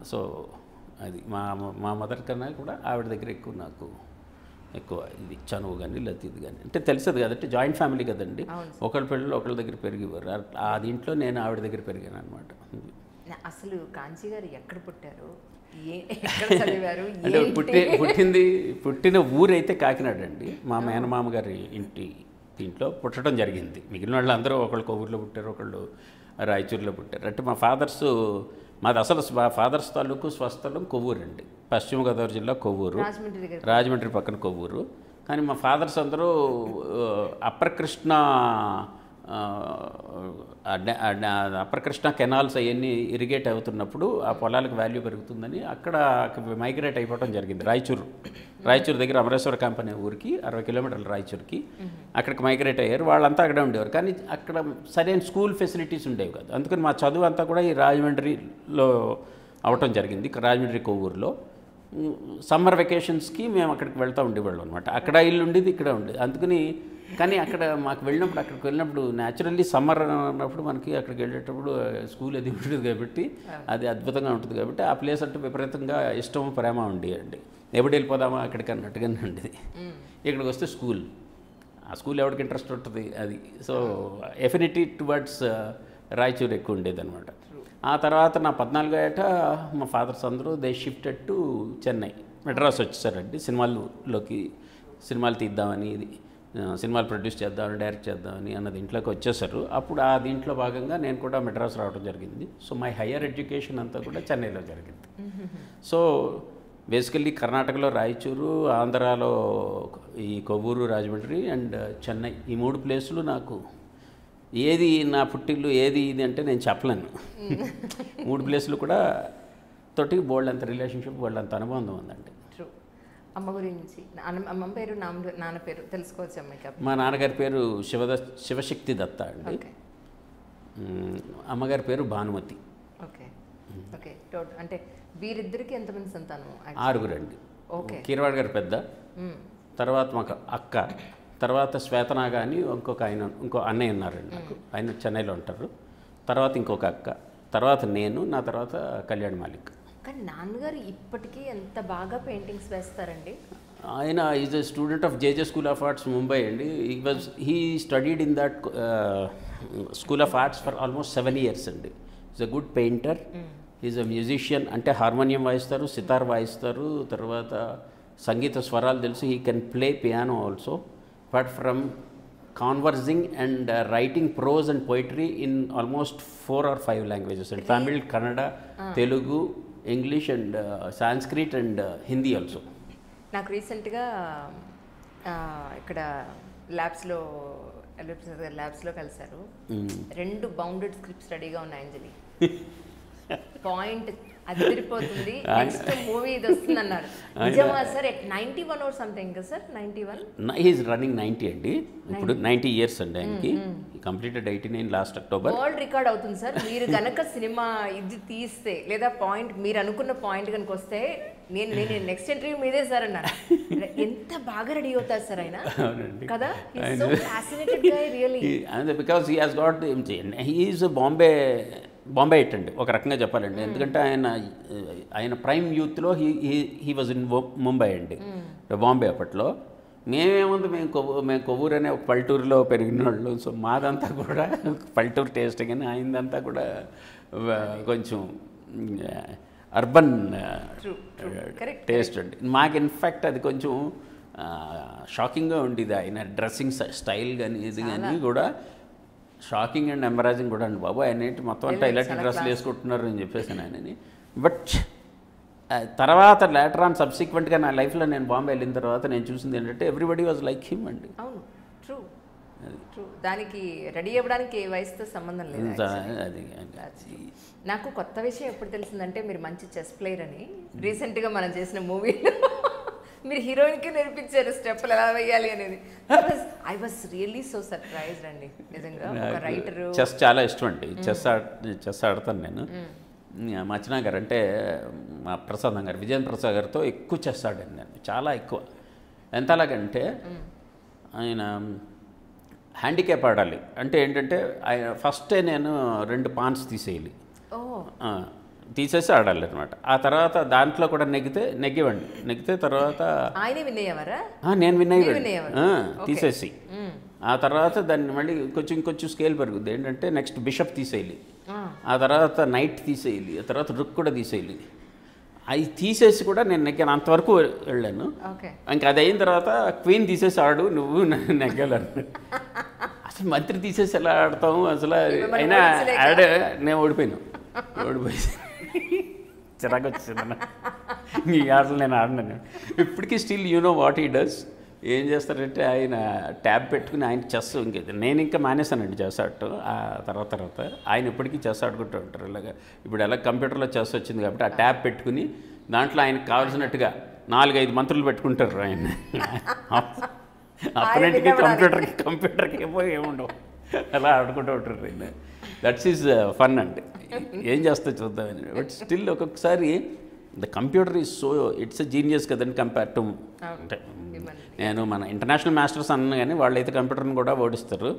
సో అది మా మదర్ కన్నా కూడా ఆవిడ దగ్గర ఎక్కువ నాకు ఎక్కువ ఇది చనువు కానీ లేకపోతే ఇది కానీ అంటే తెలిసేది కదంటే జాయింట్ ఫ్యామిలీ కదండి, ఒకళ్ళ పిల్లలు ఒకళ్ళ దగ్గర పెరిగేవారు. ఆ దీంట్లో నేను ఆవిడ దగ్గర పెరిగాను అనమాట. అసలు కాంచీ గారు ఎక్కడ పుట్టారు, అంటే పుట్టిన ఊరైతే కాకినాడ అండి. మా మేనమామ గారి ఇంటి దీంట్లో పుట్టడం జరిగింది. మిగిలిన వాళ్ళు అందరూ ఒకళ్ళు కొవ్వూరులో పుట్టారు, ఒకళ్ళు రాయచూరులో పుట్టారు. అంటే మా మాది అసలు ఫాదర్స్ తాలూకు స్వస్థలం కొవ్వూరు అండి, పశ్చిమ గోదావరి జిల్లా కొవ్వూరు, రాజమండ్రి పక్కన కొవ్వూరు. కానీ మా ఫాదర్స్ అందరూ అప్పర్ కృష్ణ కెనాల్స్ అవన్నీ ఇరిగేట్ అవుతున్నప్పుడు ఆ పొలాలకు వాల్యూ పెరుగుతుందని అక్కడ మైగ్రేట్ అయిపోవడం జరిగింది. రాయచూరు దగ్గర అమరేశ్వర కంపెనీ ఊరికి 60 కిలోమీటర్లు రాయచూరుకి, అక్కడికి మైగ్రేట్ అయ్యారు. వాళ్ళంతా అక్కడే ఉండేవారు, కానీ అక్కడ సరైన స్కూల్ ఫెసిలిటీస్ ఉండేవి కాదు. అందుకని మా చదువు అంతా కూడా ఈ రాజమండ్రిలో అవటం జరిగింది, రాజమండ్రి కొవ్వూరులో. సమ్మర్ వెకేషన్స్కి మేము అక్కడికి వెళ్తూ ఉండేవాళ్ళం అనమాట. అక్కడ ఇల్లు ఉండేది, ఇక్కడ ఉండేది. అందుకని కానీ అక్కడ అక్కడికి వెళ్ళినప్పుడు న్యాచురల్లీ సమ్మర్ అన్నప్పుడు మనకి అక్కడికి వెళ్ళేటప్పుడు స్కూల్ అది ఉంటుంది కాబట్టి అది అద్భుతంగా ఉంటుంది కాబట్టి ఆ ప్లేస్ అంటే విపరీతంగా ఇష్టం ప్రేమ ఉండేయండి. ఎప్పుడు వెళ్ళిపోదామా అక్కడికి అన్నట్టుగానే ఉండేది. ఇక్కడికి వస్తే స్కూల్ ఆ స్కూల్ ఎవరికి ఇంట్రెస్ట్ ఉంటుంది అది. సో ఎఫినిటీ టువర్డ్స్ రాయచూరు ఎక్కువ ఉండేదన్నమాట. ఆ తర్వాత నా 14 ఏట మా ఫాదర్స్ అందరూ they shifted to Chennai, Madras వచ్చేసారండి. సినిమాలు తీద్దామని, సినిమాలు ప్రొడ్యూస్ చేద్దామని, డైరెక్ట్ చేద్దామని అన్నది ఇంట్లోకి వచ్చేసారు. అప్పుడు ఆ దీంట్లో భాగంగా నేను కూడా మెడ్రాస్ రావడం జరిగింది. సో మై హయ్యర్ ఎడ్యుకేషన్ అంతా కూడా చెన్నైలో జరిగింది. సో బేసికల్లీ కర్ణాటకలో రాయచూరు, ఆంధ్రాలో ఈ కొవ్వూరు, రాజమండ్రి అండ్ చెన్నై, ఈ 3 ప్లేసులు నాకు ఏది నా పుట్టిల్లు ఏది ఇది అంటే నేను చెప్పలేను. 3 ప్లేసులు కూడా తోటి బోల్డ్ రిలేషన్షిప్, బోల్డ్ అనుబంధం ఉందండి. అమ్మ గురించి, అమ్మ పేరు, నాన్న పేరు తెలుసుకోవచ్చు అమ్మాయికి? మా నాన్నగారి పేరు శివశక్తి దత్త అండి. అమ్మగారి పేరు భానుమతి. Okay okay. అంటే వీరిద్దరికి ఎంతమంది సంతానం? 6 అండి. ఓకే. కీరవాడ గారు పెద్ద, తర్వాత మాకు అక్క, తర్వాత శ్వేతనాగ అని ఇంకో అన్నయ్య ఉన్నారండి నాకు. ఆయన చెన్నైలో ఉంటారు. తర్వాత ఇంకొక అక్క, తర్వాత నేను, నా తర్వాత కళ్యాణ్ మాలిక్. కానీ నాన్నగారు ఇప్పటికీ ఎంత బాగా పెయింటింగ్స్ వేస్తారండి. ఆయన is a student of JJ school of arts, Mumbai అండి. He studied in that school of arts for almost 7 years అండి. Is a good painter, is a musician. అంటే హార్మోనియం వాయిస్తారు, సితార్ వాయిస్తారు, తర్వాత సంగీత స్వరాలు తెలుసు. He can play piano also. But from conversing and writing prose and poetry in almost 4 or 5 languages అండి. Tamil, Kannada, Telugu, English and Sanskrit and Hindi also. నాకు రీసెంట్గా ఇక్కడ ల్యాబ్స్లో కలిశారు. 2 బౌండెడ్ స్క్రిప్ట్స్ రెడీగా ఉన్నాయి అంజలి. పాయింట్ అదిరిపోతుంది, నెక్స్ట్ మూవీ ఇది వస్తుంది అన్నారు. నిజమా సార్? 91 or something కదా సార్? 91? హీఈస్ రన్నింగ్ 90 అండి. ఇప్పుడు 90 years అండి ఆయనకి. Completed 89 last October. World record అవుతుంది సార్. మీరు కనుక సినిమా ఇది తీస్తే, లేదా పాయింట్ మీరు అనుకున్న పాయింట్ కనుక వస్తే, నేను నెక్స్ట్ ఇంటర్వ్యూ మీదే సార్ అన్నాను. ఎంత బాగా రెడీ అవుతారు సార్ ఆయన కదా. Because he has got, he is Bombay hit అండి ఒక రకంగా చెప్పాలండి. ఎందుకంటే ఆయన ప్రైమ్ యూత్లో హీ వాజ్ ఇన్ ముంబై అండి, బాంబే అప్పట్లో. మేమేముంది, మేము కొవ్వూరు అనే ఒక పల్లెటూరులో పెరిగిన వాళ్ళు. సో మాదంతా కూడా పల్లెటూరు టేస్ట్, కానీ ఆయనదంతా కూడా కొంచెం అర్బన్ టేస్ట్ అండి. మాకు ఇన్ఫ్యాక్ట్ అది కొంచెం షాకింగ్గా ఉండేది. ఆయన డ్రెస్సింగ్ స్టైల్ కానీ ఇది కానీ కూడా షాకింగ్ అండ్ ఎంబరాజింగ్ కూడా అండి. బాబు ఆయన ఏంటి మొత్తం అంతా ఇలాంటి డ్రెస్సులు వేసుకుంటున్నారు అని చెప్పేసాను ఆయనని. బట్ తర్వాత లేటర్ ఆన్ సబ్సిక్వెంట్గా నా లైఫ్లో నేను బాంబే వెళ్ళిన తర్వాత నేను చూసింది ఏంటంటే ఎవ్రీబడి వాజ్ లైక్ హిమ్ అండి. అవును, ట్రూ ట్రూ. దానికి రెడీ అవ్వడానికి వయసుతో సంబంధం లేదు. అది నాకు కొత్త విషయం ఎప్పుడు తెలిసిందంటే, మీరు మంచి చెస్ ప్లేయర్ అని. రీసెంట్గా మనం చేసిన మూవీలో మీరు హీరోయిన్కి నేర్పించారు స్టెప్పులు ఎలా వేయాలి అనేది. I was really so surprised అండి నిజంగా. ఒక రైటర్. చెస్ చాలా ఇష్టం అండి. చెస్ ఆడతాను నేను. మచ్చినా గారు అంటే మా ప్రసాదం గారు, విజయేంద్ర ప్రసాద్ గారితో ఎక్కువ చెస్ ఆడాను నేను, చాలా ఎక్కువ. ఎంతలాగంటే ఆయన హ్యాండిక్యాప్ ఆడాలి అంటే ఏంటంటే ఆయన ఫస్టే నేను 2 pawns తీసేయాలి, తీసేసి ఆడాలి అనమాట. ఆ తర్వాత దాంట్లో కూడా నెగ్గితే తర్వాత ఆయనే విన్ అయ్యేవారా? నేను విన్ అయ్యేవాడు తీసేసి. ఆ తర్వాత దాన్ని మళ్ళీ కొంచెం స్కేల్ పెరుగుద్ది. ఏంటంటే నెక్స్ట్ బిషప్ తీసేయాలి, ఆ తర్వాత నైట్ తీసేయాలి, ఆ తర్వాత రుక్ కూడా తీసేయాలి. అవి తీసేసి కూడా నేను నెగ్గాను, అంతవరకు వెళ్ళాను. ఇంకా అది అయిన తర్వాత క్వీన్ తీసేసి ఆడు, నువ్వు నెగ్గాలను. అసలు మంత్రి తీసేసి ఎలా ఆడతాము అసలు? అయినా నేను ఓడిపోయి చిరాకు వచ్చింది ఈ ఆటలు నేను ఆడినాను. ఇప్పటికీ still you know what he does. ఏం చేస్తారంటే ఆయన ట్యాబ్ పెట్టుకుని ఆయన చెస్ నేను ఇంకా మానేసానండి చెస్ ఆడటం. ఆ తర్వాత ఆయన ఇప్పటికీ చెస్ ఆడుకుంటూ ఉంటారు. ఇలాగ ఇప్పుడు ఎలా కంప్యూటర్లో చెస్ వచ్చింది కాబట్టి ఆ ట్యాబ్ పెట్టుకుని దాంట్లో ఆయనకు కావాల్సినట్టుగా 4-5 మంత్రులు పెట్టుకుంటారు ఆయన. అప్పుడేంటికి కంప్యూటర్కి ఏముండవు, అలా ఆడుకుంటూ ఉంటారు ఆయన. దట్స్ ఈజ్ ఫన్ అండి. ఏం చేస్తా చూద్దామని. బట్ స్టిల్ ఒక్కొక్కసారి the computer is so it's a genius కదండి కంపేర్ టు. అంటే నేను మన ఇంటర్నేషనల్ మాస్టర్స్ అన్నా కానీ వాళ్ళైతే కంప్యూటర్ని కూడా ఓడిస్తారు.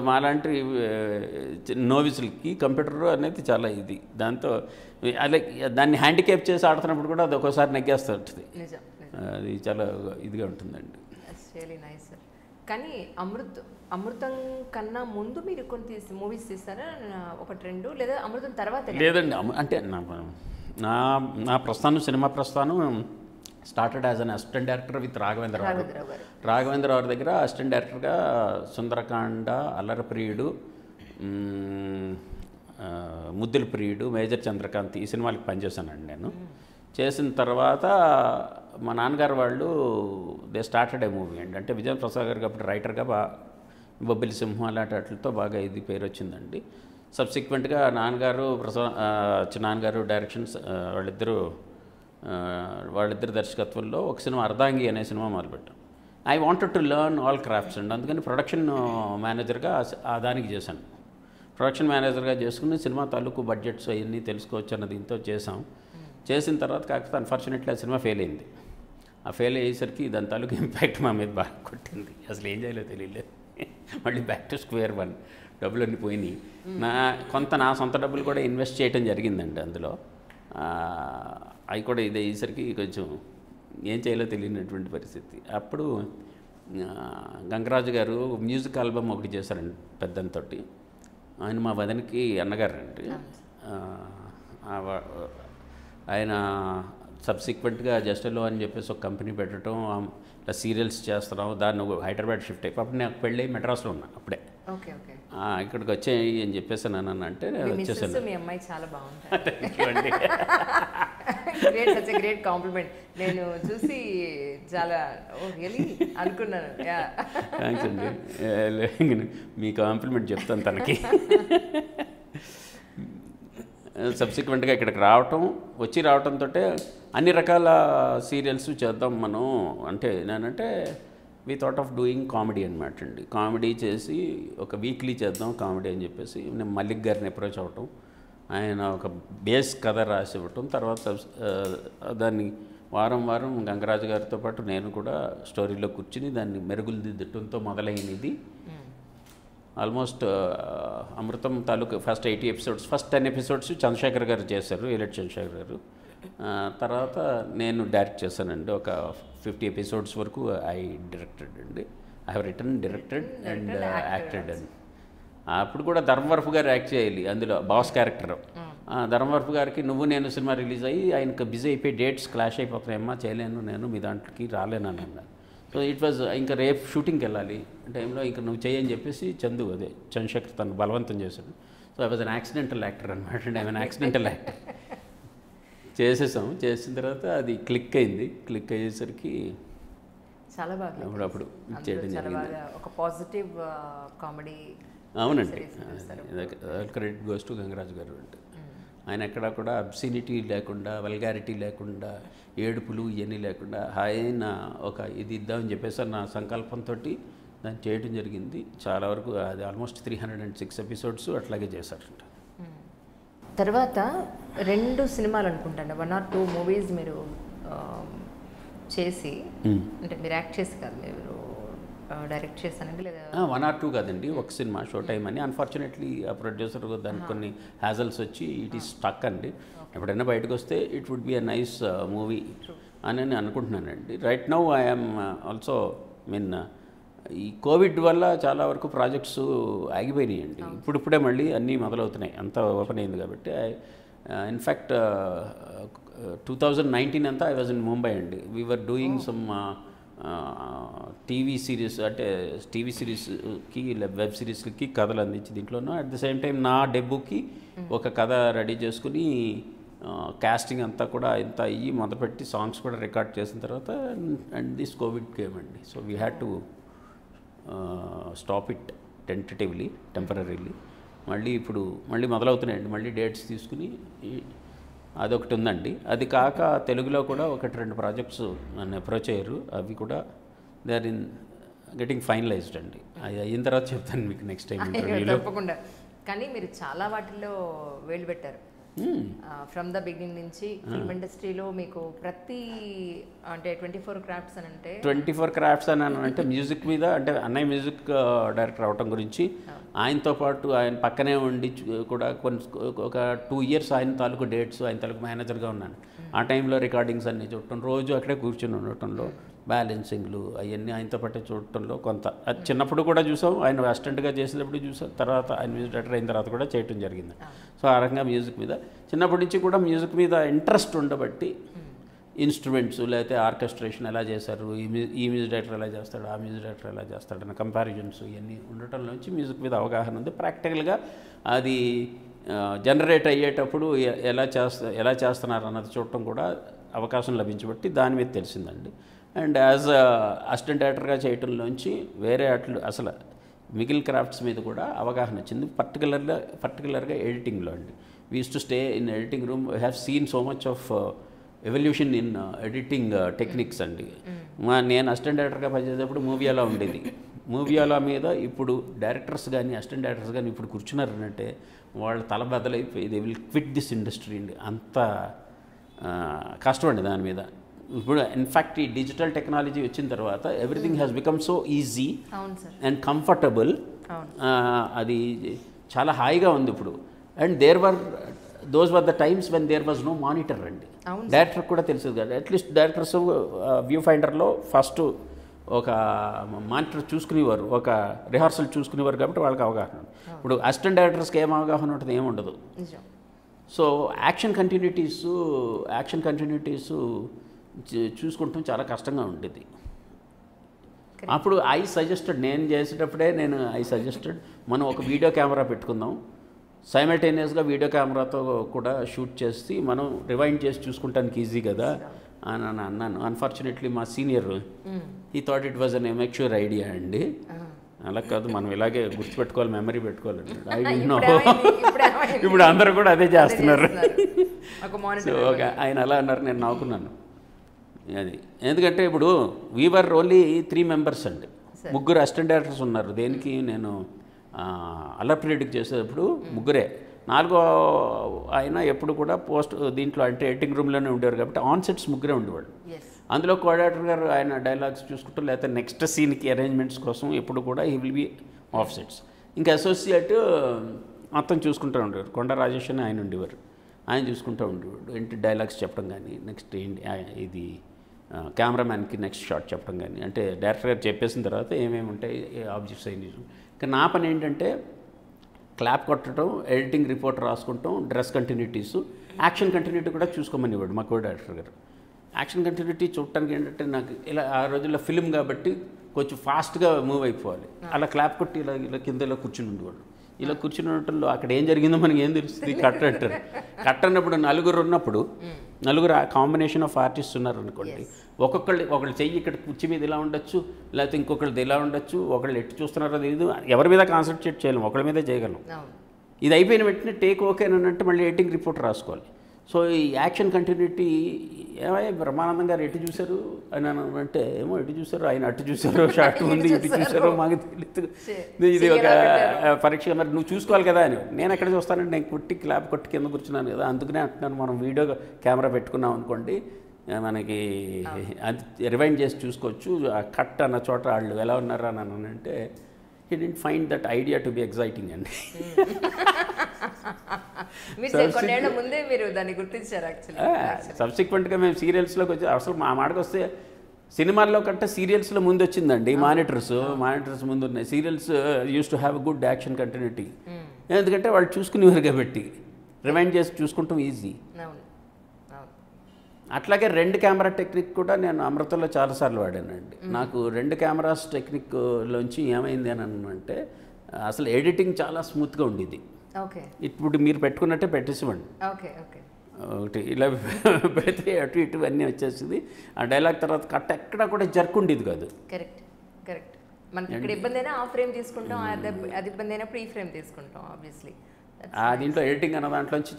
మాలాంటి నోవిస్లకి కంప్యూటర్ అనేది చాలా ఇది. దాంతో దాన్ని హ్యాండిక్యాప్ చేసి ఆడుతున్నప్పుడు కూడా అది ఒక్కోసారి నెగ్గేస్తూ ఉంటుంది. అది చాలా ఇదిగా ఉంటుందండి. కానీ అమృతం కన్నా ముందు మీరు కొన్ని మూవీస్ తీస్తారా? ఒకటి రెండు, లేదా అమృతం తర్వాత? లేదండి, అంటే నా ప్రస్థానం, సినిమా ప్రస్థానం started as an assistant director with Raghavendra Rao దగ్గర అసిస్టెంట్ డైరెక్టర్గా సుందరకాండ, అల్లరప్రియుడు, ముద్దుల ప్రియుడు, మేజర్ చంద్రకాంత్ ఈ సినిమాలకి పనిచేశానండి నేను. చేసిన తర్వాత మా నాన్నగారు వాళ్ళు దే స్టార్టెడ్ ఏ మూవీ అండి. అంటే విజయ ప్రసాద్ గారు కాబట్టి రైటర్గా బొబ్బిలి సింహం అలాంటి వాటితో బాగా ఇది పేరు వచ్చిందండి. సబ్సిక్వెంట్గా నాన్నగారు నాన్నగారు డైరెక్షన్స్ వాళ్ళిద్దరు దర్శకత్వంలో ఒక సినిమా అర్ధాంగి అనే సినిమా మొదలుపెట్టాం. I wanted to learn all crafts అండి. అందుకని ప్రొడక్షన్ మేనేజర్గా దానికి చేశాను. ప్రొడక్షన్ మేనేజర్గా చేసుకుని సినిమా తాలూకు బడ్జెట్స్ అవన్నీ తెలుసుకోవచ్చు అన్న దీంతో చేసిన తర్వాత కాకపోతే అన్ఫార్చునేట్లీ ఆ సినిమా ఫెయిల్ అయింది. ఆ ఫెయిల్ అయ్యేసరికి దాని తాలూకు ఇంపాక్ట్ మా మీద బాగా కొట్టింది. అసలు ఏం చేయాలో తెలియలేదు. మళ్ళీ బ్యాక్ టు స్క్వేర్ వన్, డబ్బులన్నీ పోయినాయి. నా సొంత డబ్బులు కూడా ఇన్వెస్ట్ చేయడం జరిగిందండి అందులో. అవి కూడా ఇది అయ్యేసరికి కొంచెం ఏం చేయాలో తెలియనటువంటి పరిస్థితి. అప్పుడు గంగరాజు గారు మ్యూజిక్ ఆల్బమ్ ఒకటి చేశారండి పెద్దంతోటి. ఆయన మా వదనికి అన్నగారు అండి. ఆయన సబ్సిక్వెంట్గా జస్టలో అని చెప్పేసి ఒక కంపెనీ పెట్టడం, ఇలా సీరియల్స్ చేస్తున్నాం, దాన్ని హైదరాబాద్ షిఫ్ట్ అయిపోయి అప్పుడు నేను పెళ్ళి మెడ్రాస్లో ఉన్నా అప్పుడే. ఇక్కడికి వచ్చాయి అని చెప్పేసి నన్ను అంటే వచ్చేసాను. మీ అమ్మాయి చాలా బాగుంటుంది. Great compliment. నేను చూసి చాలా రియలీ అనుకున్నాను. థ్యాంక్స్ అండి, మీ కాంప్లిమెంట్ చెప్తాను తనకి. సబ్సిక్వెంట్గా ఇక్కడికి రావటంతో అన్ని రకాల సీరియల్స్ చేద్దాం మనం అంటే నేనంటే we thought of doing comedy అనమాట అండి. కామెడీ చేసి ఒక వీక్లీ చేద్దాం కామెడీ అని చెప్పేసి నేను మల్లిక్ గారిని అప్రోచ్ అవ్వటం, ఆయన ఒక బేస్ కథ రాసి ఇవ్వటం, తర్వాత దాన్ని వారం గంగరాజు గారితో పాటు నేను కూడా స్టోరీలో కూర్చుని దాన్ని మెరుగులు దిద్దటంతో మొదలైనది. ఆల్మోస్ట్ అమృతం తాలూకు first 80 episodes, first 10 episodes Chandrasekhar గారు చేశారు, ఏలెట్ చంద్రశేఖర్ గారు. తర్వాత నేను డైరెక్ట్ చేశానండి. ఒక 50 ఎపిసోడ్స్ వరకు ఐ డైరెక్టెడ్ అండి. I have return, directed and acted అండి. అప్పుడు కూడా ధర్మవరపు గారు యాక్ట్ చేయాలి అందులో, బాస్ క్యారెక్టర్. ధర్మవరపు గారికి నువ్వు నేను సినిమా రిలీజ్ అయ్యి ఆయనకు బిజీ అయిపోయి డేట్స్ క్లాష్ అయిపోతాయమ్మా, చేయలేను నేను, మీ దాంట్లోకి రాలేను అని అన్నారు. సో ఇట్ వాజ్ ఇంకా రేపు షూటింగ్కి వెళ్ళాలి టైంలో ఇంకా నువ్వు చేయని చెప్పేసి చంద్రశేఖర్ తను బలవంతం చేశాడు. So I was an accidental actor అనమాట అండి. I was accidental actor. చేసిన తర్వాత అది క్లిక్ అయింది. క్లిక్ అయ్యేసరికి చాలా బాగా అప్పుడు చేయడం జరిగింది. ఒక పాజిటివ్ కామెడీ. అవునండి, క్రెడిట్ గోస్ టు గంగరాజు గారు. అంటే ఆయన ఎక్కడా కూడా అబ్సినిటీ లేకుండా, వల్గారిటీ లేకుండా, ఏడుపులు ఇవన్నీ లేకుండా ఆయన ఒక ఇది ఇద్దామని చెప్పేసి నా సంకల్పంతో దాన్ని చేయడం జరిగింది. చాలా వరకు అది ఆల్మోస్ట్ 306 ఎపిసోడ్స్ అట్లాగే చేశారంట. తర్వాత 2 సినిమాలు అనుకుంటాను, 1 or 2 మూవీస్ మీరు చేసి, అంటే మీరు యాక్ట్ చేసి కాదు, మీరు డైరెక్ట్ చేశానండి, లేదా 1 or 2 కాదండి, ఒక సినిమా షో టైం అని. అన్ఫార్చునేట్లీ ఆ ప్రొడ్యూసర్ దానికి కొన్ని హ్యాజల్స్ వచ్చి ఇట్ ఈస్ స్టక్ అండి. ఎప్పుడైనా బయటకు వస్తే it would be a nice movie అని నేను అనుకుంటున్నానండి. రైట్ నౌ ఐఎమ్ ఆల్సో ఈ కోవిడ్ వల్ల చాలా వరకు ప్రాజెక్ట్స్ ఆగిపోయినాయండి. ఇప్పుడిప్పుడే మళ్ళీ అన్నీ మొదలవుతున్నాయి, అంతా ఓపెన్ అయింది కాబట్టి. ఇన్ఫ్యాక్ట్ 2019 అంతా ఐ వాజ్ ఇన్ ముంబై అండి. We were doing some TV series, అంటే టీవీ సిరీస్కి వెబ్ సిరీస్కి కథలు అందించి దీంట్లోనూ అట్ ద సేమ్ టైం నా డెబ్యూకి ఒక కథ రెడీ చేసుకుని కాస్టింగ్ అంతా కూడా ఇంత అయ్యి మొదలుపెట్టి సాంగ్స్ కూడా రికార్డ్ చేసిన తర్వాత అండ్ దిస్ కోవిడ్ కేమ్ అండి. So we had to stop it temporarily. ఇప్పుడు మళ్ళీ మొదలవుతున్నాయండి, మళ్ళీ డేట్స్ తీసుకుని అదొకటి ఉందండి. అది కాక తెలుగులో కూడా 1-2 ప్రాజెక్ట్స్ నన్ను అప్రోచ్ అయ్యారు. అవి కూడా they are in getting finalised అండి. అది అయిన తర్వాత చెప్తాను మీకు నెక్స్ట్ టైం ఇంటర్వ్యూలో. తప్పకుండా. కానీ మీరు చాలా వాటిల్లో వేలు పెట్టారు. ఫ్రమ్ ద బిగినింగ్ నుంచి ఫిల్మ్ ఇండస్ట్రీలో మీకు ప్రతి అంటే 24 క్రాఫ్ట్స్ అని అంటే 24 క్రాఫ్ట్స్ అని అంటే మ్యూజిక్ మీద, అంటే అన్నయ్య మ్యూజిక్ డైరెక్టర్ అవటం గురించి ఆయనతో పాటు ఆయన పక్కనే ఉండి కూడా ఒక 2 years ఆయన తాలూకు డేట్స్, ఆయన తాలూకు మేనేజర్గా ఉన్నాను. ఆ టైంలో రికార్డింగ్స్ అన్నీ చూడటం, రోజు అక్కడే కూర్చొని ఉండటంలో బ్యాలెన్సింగ్లు అవన్నీ ఆయనతో పాటు చూడటంలో కొంత అది చిన్నప్పుడు కూడా చూసాం, ఆయన అసిస్టెంట్గా చేసేటప్పుడు చూసాం, తర్వాత ఆయన మ్యూజిక్ డైరెక్టర్ అయిన తర్వాత కూడా చేయటం జరిగింది. సో ఆ రకంగా మ్యూజిక్ మీద చిన్నప్పటి నుంచి కూడా మ్యూజిక్ మీద ఇంట్రెస్ట్ ఉండబట్టి ఇన్స్ట్రుమెంట్స్ లేకపోతే ఆర్కెస్ట్రేషన్ ఎలా చేశారు, ఈ మ్యూజిక్ డైరెక్టర్ ఎలా చేస్తాడు, ఆ మ్యూజిక్ డైరెక్టర్ ఎలా చేస్తాడు అన్న కంపారిజన్స్ ఇవన్నీ ఉండటంలోంచి మ్యూజిక్ మీద అవగాహన ఉంది. ప్రాక్టికల్గా అది జనరేట్ అయ్యేటప్పుడు ఎలా చేస్తున్నారు అన్నది చూడటం కూడా అవకాశం లభించబట్టి దాని మీద తెలిసిందండి. అండ్ యాజ్ అసిస్టెంట్ డైరెక్టర్గా చేయటంలోంచి వేరే అసలు మిగిలిన క్రాఫ్ట్స్ మీద కూడా అవగాహన వచ్చింది. పర్టికులర్గా ఎడిటింగ్లో అండి. We use to stay in editing room, we have seen so much of evolution in editing techniques అండి. నేను అసిస్టెంట్ డైరెక్టర్గా పనిచేసేటప్పుడు మూవీలో ఉండేది. మూవీలో మీద ఇప్పుడు డైరెక్టర్స్ కానీ అసిస్టెంట్ డైరెక్టర్స్ కానీ ఇప్పుడు కూర్చున్నారంటే వాళ్ళ తల బద్దలైపోయి they will quit this industry అండి. అంత కష్టం అండి దాని మీద. ఇప్పుడు ఇన్ఫ్యాక్ట్ ఈ డిజిటల్ టెక్నాలజీ వచ్చిన తర్వాత everything has become so easy and comfortable. అది చాలా హాయిగా ఉంది ఇప్పుడు. And those were the times when there was no monitor అండి. డైరెక్టర్ కూడా తెలిసేది కాదు. అట్లీస్ట్ డైరెక్టర్స్ వ్యూ ఫైండర్లో ఫస్ట్ ఒక మానిటర్ చూసుకునేవారు, ఒక రిహార్సల్ చూసుకునేవారు కాబట్టి వాళ్ళకి అవగాహన. ఇప్పుడు అసిస్టెంట్ డైరెక్టర్స్కి ఏం అవగాహన ఉంటుంది, ఏముండదు. సో యాక్షన్ కంటిన్యూటీస్ చూసుకుంటాం చాలా కష్టంగా ఉండేది. అప్పుడు నేను చేసేటప్పుడే ఐ సజెస్టెడ్ మనం ఒక వీడియో కెమెరా పెట్టుకుందాం, సైమల్టేనియస్గా వీడియో కెమెరాతో కూడా షూట్ చేసి మనం రివైండ్ చేసి చూసుకుంటానికి ఈజీ కదా అని అన్నాను. అన్ఫార్చునేట్లీ మా సీనియర్ ఈ thought it was an amateur idea అండి. అలా కాదు, మనం ఇలాగే గుర్తుపెట్టుకోవాలి, మెమరీ పెట్టుకోవాలండి. ఐ డోంట్ నో, ఇప్పుడు అందరూ కూడా అదే చేస్తున్నారు. సో ఆయన అలా అన్నారు, నేను నవ్వుకున్నాను. అది ఎందుకంటే ఇప్పుడు వీవర్ ఓన్లీ 3 members అండి, 3 అసిస్టెంట్ డైరెక్టర్స్ ఉన్నారు. దేనికి నేను అల్లర్పిరెడ్డికి చేసేటప్పుడు 3. 4వ ఆయన ఎప్పుడు కూడా దీంట్లో అంటే ఎడిటింగ్ రూమ్లోనే ఉండేవారు కాబట్టి ఆన్ సెట్స్ 3 ఉండేవాళ్ళు. అందులో కోఆర్డినేటర్ గారు ఆయన డైలాగ్స్ చూసుకుంటూ లేకపోతే నెక్స్ట్ సీన్కి అరేంజ్మెంట్స్ కోసం ఎప్పుడు కూడా he will be of sets. ఇంకా అసోసియేట్ మొత్తం చూసుకుంటూ ఉండేవారు. కొండ రాజేష్ అని ఆయన ఉండేవారు, ఆయన చూసుకుంటూ ఉండేవాడు. ఏంటి డైలాగ్స్ చెప్పడం కానీ, నెక్స్ట్ ఏంటి ఇది కెమెరామ్యాన్కి నెక్స్ట్ షాట్ చెప్పడం కానీ, అంటే డైరెక్టర్ గారు చెప్పేసిన తర్వాత ఏమేమి ఉంటాయి ఆబ్జెక్ట్స్ అయ్యి. ఇంకా నా పని ఏంటంటే క్లాప్ కొట్టడం, ఎడిటింగ్ రిపోర్ట్ రాసుకుంటాం, డ్రెస్ కంటిన్యూటీస్, యాక్షన్ కంటిన్యూటీ కూడా చూసుకోమని ఇవ్వడు మా కో డైరెక్టర్ గారు. యాక్షన్ కంటిన్యూటీ చూడటానికి ఏంటంటే నాకు ఇలా ఆ రోజుల్లో ఫిల్మ్ కాబట్టి కొంచెం ఫాస్ట్గా మూవ్ అయిపోవాలి. అలా క్లాప్ కొట్టి ఇలా కింద ఇలా కూర్చుని ఉండేవాడు. ఇలా కూర్చుని ఉండటంలో అక్కడ ఏం జరిగిందో మనకి ఏం తెలుస్తుంది. కట్ అంటారు. కట్ అన్నప్పుడు నలుగురు కాంబినేషన్ ఆఫ్ ఆర్టిస్ట్ ఉన్నారనుకోండి, ఒకళ్ళు చెయ్యి ఇక్కడ కుర్చీ మీద ఇలా ఉండొచ్చు, లేకపోతే ఇంకొకళ్ళది ఇలా ఉండొచ్చు, ఒకళ్ళు ఎట్టు చూస్తున్నారో తెలియదు, ఎవరి మీద కాన్సన్ట్రేట్ చేయలేము, ఒకళ్ళ మీదే చేయగలం. ఇది అయిపోయిన వెంటనే టేక్ ఓకే అని అన్నట్టు మళ్ళీ ఎడిటింగ్ రిపోర్ట్ రాసుకోవాలి. సో ఈ యాక్షన్ కంటిన్యూటీ ఏమయ్యా బ్రహ్మానందం గారు ఎటు చూశారు అని అంటే, ఏమో ఎటు చూశారు, ఆయన అటు చూశారు, షార్ట్ ఉంది, ఇటు చూశారో మాకు తెలియదు, ఇది ఒక పరీక్ష, మరి నువ్వు చూసుకోవాలి కదా అని. నేను ఎక్కడ చూస్తానంటే నేను క్లాప్ కొట్టి కింద కూర్చున్నాను కదా, అందుకనే అంటున్నాను, మనం వీడియో కెమెరా పెట్టుకున్నాం అనుకోండి మనకి అది రివైండ్ చేసి చూసుకోవచ్చు. ఆ కట్ అన్న చోట వాళ్ళు ఎలా ఉన్నారు అని అంటే he didn't find that idea to be exciting అండి. సబ్సిక్వెంట్గా మేము సీరియల్స్లోకి వచ్చి అసలు మా మాటకు వస్తే సినిమాల్లో కంటే సీరియల్స్లో ముందు వచ్చిందండి. మానిటర్స్ ముందు ఉన్నాయి. Serials use to have good action continuity, ఎందుకంటే వాళ్ళు చూసుకునేవారు కాబట్టి రివైండ్ చేసి చూసుకుంటాం ఈజీ. అట్లాగే 2 కెమెరా టెక్నిక్ కూడా నేను అమృతంలో చాలాసార్లు వాడానండి. నాకు 2 కెమెరాస్ టెక్నిక్లోంచి ఏమైంది అని అంటే అసలు ఎడిటింగ్ చాలా స్మూత్గా ఉండేది. ఇప్పుడు మీరు పెట్టుకున్నట్టే పెట్టేసివ్వండి, ఒకటి ఇలా పెడితే అటు ఇటు అన్నీ వచ్చేసింది. ఆ డైలాగ్ తర్వాత కట్ ఎక్కడ కూడా జర్కుండేది కాదు. కరెక్ట్. మనకి ఇక్కడ ఇబ్బంది అయినా ఆ ఫ్రేమ్ తీసుకుంటాం, అది ఇబ్బంది అయినప్పుడు ఈ ఫ్రేమ్ తీసుకుంటాం ఆబ్వియస్లీ. దీంట్లో ఎడిటింగ్ అన్న దాంట్లోంచి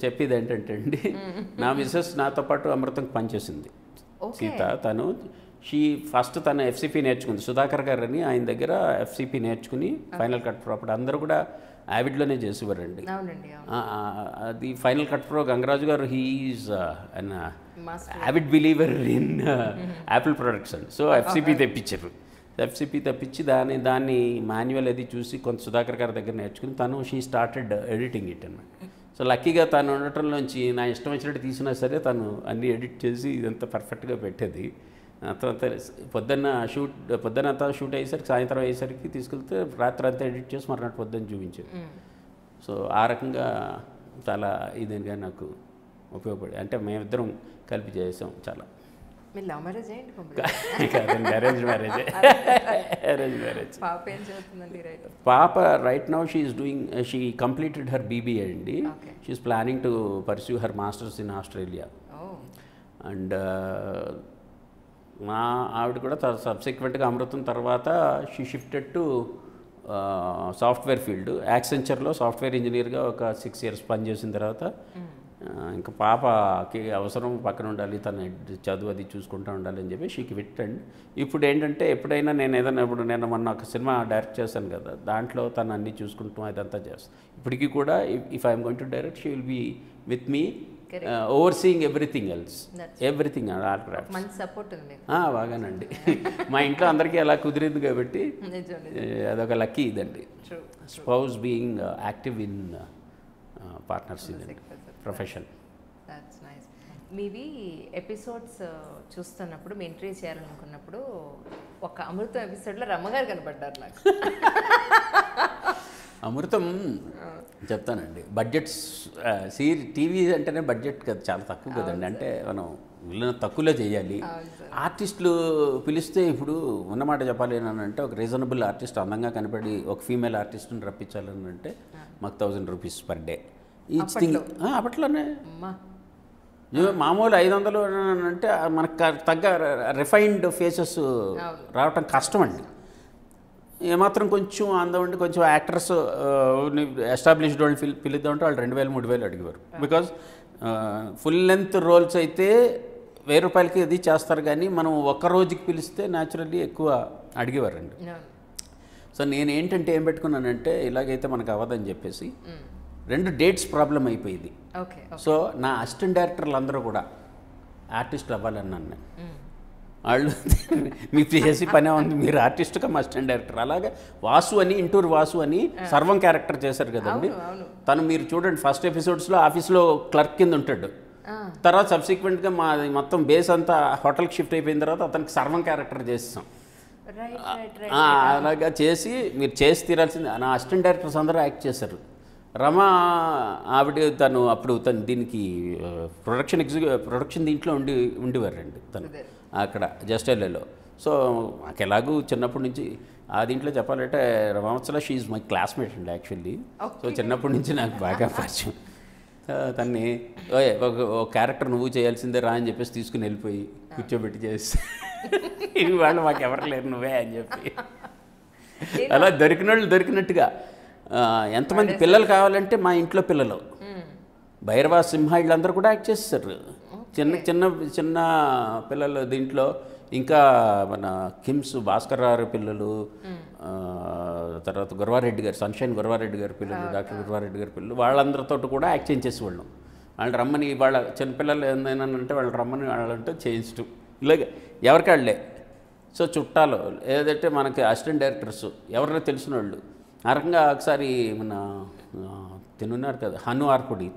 చెప్పేది ఏంటంటే అండి, నా మిస్సెస్ నాతో పాటు అమృతంకి పనిచేసింది సీత. ఫస్ట్ తను ఎఫ్సిపి నేర్చుకుంది. సుధాకర్ గారు అని ఆయన దగ్గర ఎఫ్సిపి నేర్చుకుని ఫైనల్ కట్ ప్రో అప్పుడు అందరూ కూడా యావిడ్లోనే చేసేవారండి. అది ఫైనల్ కట్ ప్రో గంగరాజు గారు he's an avid believer in Apple products అండి. సో ఎఫ్సిపి తెప్పించి దాన్ని మాన్యువల్ అది చూసి కొంత సుధాకర్ గారి దగ్గర నేర్చుకుని షీ స్టార్టెడ్ ఎడిటింగ్ ఇట్ అన్నమాట. సో లక్కీగా తను ఉండటంలోంచి నా ఇష్టం వచ్చినట్టు తీసినా సరే తను అన్నీ ఎడిట్ చేసి ఇదంతా పర్ఫెక్ట్గా పెట్టేది. తర్వాత పొద్దునంతా షూట్ అయ్యేసరికి సాయంత్రం అయ్యేసరికి తీసుకెళ్తే రాత్రి అంతా ఎడిట్ చేసి మర్నాడు పొద్దున్న చూపించారు. సో ఆ రకంగా చాలా ఇదిగా నాకు ఉపయోగపడి, అంటే మేమిద్దరం కలిపి చేసాం చాలా. మీరు లవ్ మ్యారేజ్ ఏంటి? కాదండి, అరేంజ్ మ్యారేజ్. Arrange marriage. పాప ఏం చదువుతుందండి? పాప right now she completed her BBA అండి. She's planning to pursue her masters in Australia. And మా ఆవిడ కూడా సబ్సిక్వెంట్గా అమృతం తర్వాత she shifted to software field. యాక్సెంచర్లో సాఫ్ట్వేర్ ఇంజనీర్గా ఒక 6 years పనిచేసిన తర్వాత ఇంకా పాపకి అవసరం పక్కన ఉండాలి, తన చదువు అది చూసుకుంటూ ఉండాలి అని చెప్పి షీకి విట్టండి. ఇప్పుడు ఏంటంటే ఎప్పుడైనా నేను ఏదైనా, ఇప్పుడు నేను మొన్న ఒక సినిమా డైరెక్ట్ చేశాను కదా, దాంట్లో తను అన్నీ చూసుకుంటూ అదంతా చేస్తాను. ఇప్పటికీ కూడా if I'm going to direct she will be with me, overseeing everything else, everything all crafts. మంచి సపోర్ట్ ఉంది. బాగానండి. మా ఇంట్లో అందరికీ అలా కుదిరింది కాబట్టి అదొక లక్కీ ఇదండి. Spouse being active in partners in profession. That's nice. మీవి ఎపిసోడ్స్ చూస్తున్నప్పుడు మీ ఎంట్రీ చేయాలనుకున్నప్పుడు ఒక అమృతం ఎపిసోడ్లో రమ్మగారు కనపడ్డారు నాకు. అమృతం చెప్తానండి. బడ్జెట్స్ టీవీ అంటేనే బడ్జెట్ కదా, చాలా తక్కువ కదండి. అంటే మనం వీళ్ళని తక్కువలో చేయాలి. ఆర్టిస్టులు పిలిస్తే ఇప్పుడు ఉన్నమాట చెప్పాలి అని అంటే, ఒక రీజనబుల్ ఆర్టిస్ట్ అందంగా కనపడి ఒక ఫీమేల్ ఆర్టిస్ట్ని రప్పించాలని అంటే మాకు 1000 rupees per day each thing. అప్పట్లోనే మామూలు 500 అంటే మనకు తగ్గ రిఫైన్డ్ ఫేసెస్ రావటం కష్టం అండి. ఏమాత్రం కొంచెం అందం ఉండి కొంచెం యాక్టర్స్ ఎస్టాబ్లిష్డ్ వాళ్ళు పిలుద్దామంటే వాళ్ళు 2000-3000 అడిగేవారు. బికాజ్ ఫుల్ లెంత్ రోల్స్ అయితే 1000 రూపాయలకి అది చేస్తారు, కానీ మనం ఒక్క రోజుకి పిలిస్తే న్యాచురల్లీ ఎక్కువ అడిగేవారండి. సో నేను ఏంటంటే ఏం పెట్టుకున్నానంటే, ఇలాగైతే మనకు అవ్వదని చెప్పేసి 2 dates ప్రాబ్లం అయిపోయింది. సో నా అసిస్టెంట్ డైరెక్టర్లు అందరూ కూడా ఆర్టిస్టులు అవ్వాలన్నాను నేను. వాళ్ళు మీకు చేసి పనే ఉంది, మీరు ఆర్టిస్ట్ కమ్ అసిస్టెంట్ డైరెక్టర్. అలాగే వాసు అని, ఇంటూరు వాసు అని సర్వం క్యారెక్టర్ చేశారు కదండి. తను మీరు చూడండి ఫస్ట్ ఎపిసోడ్స్లో ఆఫీస్లో క్లర్క్ కింద ఉంటాడు. తర్వాత సబ్సిక్వెంట్గా మా మొత్తం బేస్ అంతా హోటల్కి షిఫ్ట్ అయిపోయిన తర్వాత అతనికి సర్వం క్యారెక్టర్ చేస్తాం. అలాగా చేసి మీరు చేసి తీరాల్సింది. నా అసిస్టెంట్ డైరెక్టర్స్ అందరూ యాక్ట్ చేశారు. రమ ఆవిడ తను అప్పుడు తను దీనికి ప్రొడక్షన్ దీంట్లో ఉండేవారండి తను అక్కడ జస్ట్ ఎల్ఏలో. సో నాకు ఎలాగూ చిన్నప్పటి నుంచి ఆ దీంట్లో చెప్పాలంటే రమావత్సల షీ ఈజ్ మై క్లాస్మేట్ అండి యాక్చువల్లీ. సో చిన్నప్పటి నుంచి నాకు బాగా పరిచయం. తన్ని ఒక క్యారెక్టర్ నువ్వు చేయాల్సిందే రా అని చెప్పేసి తీసుకుని వెళ్ళిపోయి కూర్చోబెట్టి చేసి వాళ్ళు మాకు ఎవరు లేరు నువ్వే అని చెప్పి అలా దొరికిన వాళ్ళు దొరికినట్టుగా. ఎంతమంది పిల్లలు కావాలంటే మా ఇంట్లో పిల్లలు భైరవ సింహ వీళ్ళందరూ కూడా యాక్ట్ చేస్తారు. చిన్న చిన్న చిన్న పిల్లలు దీంట్లో. ఇంకా మన కిమ్స్ భాస్కర్ రావు పిల్లలు, తర్వాత గురవారెడ్డి గారు, సన్షైన్ గురవారెడ్డి గారి పిల్లలు, డాక్టర్ గురవారెడ్డి గారి పిల్లలు, వాళ్ళందరితో కూడా యాక్ట్ చేయించేసేవాళ్ళం. వాళ్ళు రమ్మని వాళ్ళ చిన్నపిల్లలు ఏందైనా అంటే వాళ్ళు రమ్మని వాళ్ళంటే చేయించడం ఇలాగ ఎవరికాళ్ళే. సో చుట్టాలు ఏదంటే మనకి అసిస్టెంట్ డైరెక్టర్స్ ఎవరైనా తెలిసిన వాళ్ళు. ఆ రకంగా ఒకసారి మన తినున్నారు కదా హను ఆర్పుడి,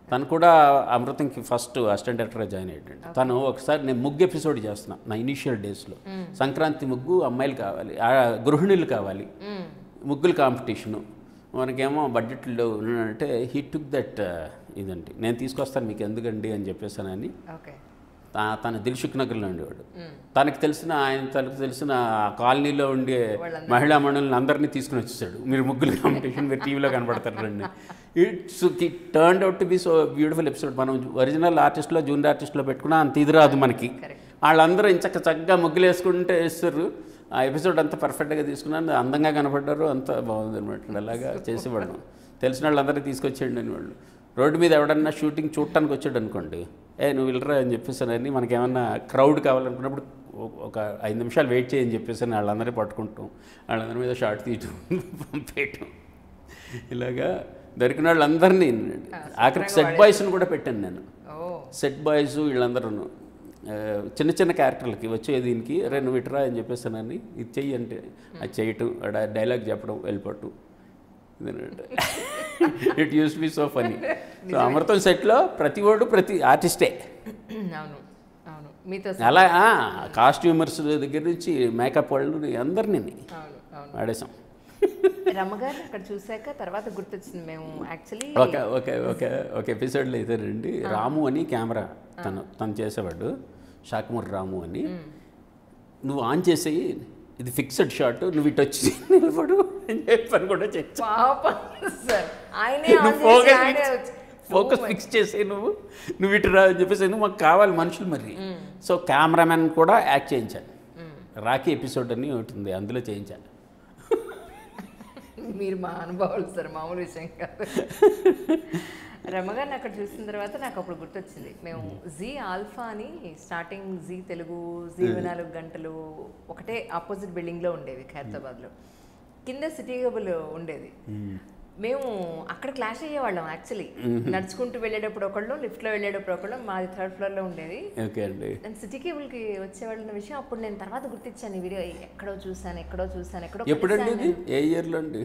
తను కూడా అమృతంకి ఫస్ట్ అసిస్టెంట్ డైరెక్టర్గా జాయిన్ అయ్యాడు. తను ఒకసారి నేను ముగ్గు ఎపిసోడ్ చేస్తున్నా నా ఇనీషియల్ డేస్లో. సంక్రాంతి ముగ్గు అమ్మాయిలు కావాలి, గృహిణులు కావాలి, ముగ్గులు కాంపిటీషను. మనకేమో బడ్జెట్లో అంటే హీ టుక్ దట్ ఇదండి, నేను తీసుకొస్తాను మీకు ఎందుకండి అని చెప్పేసానని. తన దిల్సుఖ్ నగర్లో ఉండేవాడు. తనకు తెలిసిన కాలనీలో ఉండే మహిళా మండలిని అందరినీ తీసుకుని వచ్చేసాడు. మీరు ముగ్గులు కాంపిటీషన్ మీరు టీవీలో కనబడతారు రండి. It turned out to be so beautiful episode. మనం ఒరిజినల్ ఆర్టిస్ట్లో జూనియర్ ఆర్టిస్ట్లో పెట్టుకున్నా అంత ఇది రాదు మనకి. వాళ్ళందరూ చక్కగా ముగ్గులు వేసుకుంటే వేస్తారు. ఆ ఎపిసోడ్ అంతా పర్ఫెక్ట్గా తీసుకున్నాను, అందంగా కనపడ్డారు, అంత బాగుంది అనమాట. అలాగా చేసేవాడు. తెలిసిన వాళ్ళందరినీ తీసుకొచ్చేయండి అని వాళ్ళు. రోడ్డు మీద ఎవడన్నా షూటింగ్ చూడటానికి వచ్చాడు అనుకోండి, నువ్వు వెళ్ళరా అని చెప్పేసానని. మనకేమన్నా క్రౌడ్ కావాలనుకున్నప్పుడు ఒక 5 నిమిషాలు వెయిట్ చేయని చెప్పేసి వాళ్ళందరినీ పట్టుకుంటాం, వాళ్ళందరి మీద షార్ట్ తీయటం, పంపేయటం. ఇలాగా దొరికిన వాళ్ళందరినీ ఆఖరికి సెట్ బాయ్స్ని కూడా పెట్టాను నేను. సెట్ బాయ్స్ వీళ్ళందరూ చిన్న చిన్న క్యారెక్టర్లకి వచ్చే దీనికి నువ్వు ఇటురా అని చెప్పేసానని, ఇది చెయ్యి అంటే అది చేయటం, డైలాగ్ చెప్పడం, వెళ్ళిపోవటం. It use be so funny. So Amrutham సెట్లో ప్రతి ఆర్టిస్టే. అవును అవును. మీతో అలా కాస్ట్యూమర్స్ దగ్గర నుంచి మేకప్ వాళ్ళు అందరినీ అవును అవును ఆడేసాం. రమ్మగారు అక్కడ చూశాక తర్వాత గుర్తొచ్చింది మేము యాక్చువల్లీ ఒక ఎపిసోడ్లో అయితేనండి, రాము అని కెమెరా తను చేసేవాడు, శాఖమూరి రాము అని. నువ్వు ఆన్ చేసేయి, ఇది ఫిక్స్డ్ షాట్, నువ్వు ఇటు వచ్చి నిలబడు అని చెప్పని కూడా చెప్పా. ఫోకస్ ఫిక్స్ చేసే నువ్వు ఇటు రా అని చెప్పేసి నువ్వు మాకు కావాలి మనుషులు మరి. సో కెమెరామెన్ కూడా యాక్ట్ చేయించాను. రాఖీ ఎపిసోడ్ అని ఒకటి ఉంది, అందులో చేయించాను. మీరు మా అనుభవాలు సార్, మామూలు విషయం కాదు. రమ్మగారిని అక్కడ చూసిన తర్వాత నాకు అప్పుడు గుర్తొచ్చింది, మేము జీ ఆల్ఫా అని స్టార్టింగ్ జీ తెలుగు, జీ 24 గంటలు ఒకటే ఆపోజిట్ బిల్డింగ్లో ఉండేవి ఖైరతాబాద్లో. కింద సిటీ కేబుల్ ఉండేది. మేము అక్కడ క్లాష్ అయ్యేవాళ్ళం యాక్చువల్లీ. నడుచుకుంటూ వెళ్ళేటప్పుడు ఒకళ్ళు, లిఫ్ట్లో వెళ్ళేటప్పుడు ఒకళ్ళు. మాది 3rd ఫ్లోర్లో ఉండేది. నేను సిటీ కేబుల్కి వచ్చేవాళ్ళన్న విషయం అప్పుడు నేను తర్వాత గుర్తించాను. ఈ వీడియో ఎక్కడో చూసాను ఎప్పుడండి, ఏ ఇయర్లో అండి?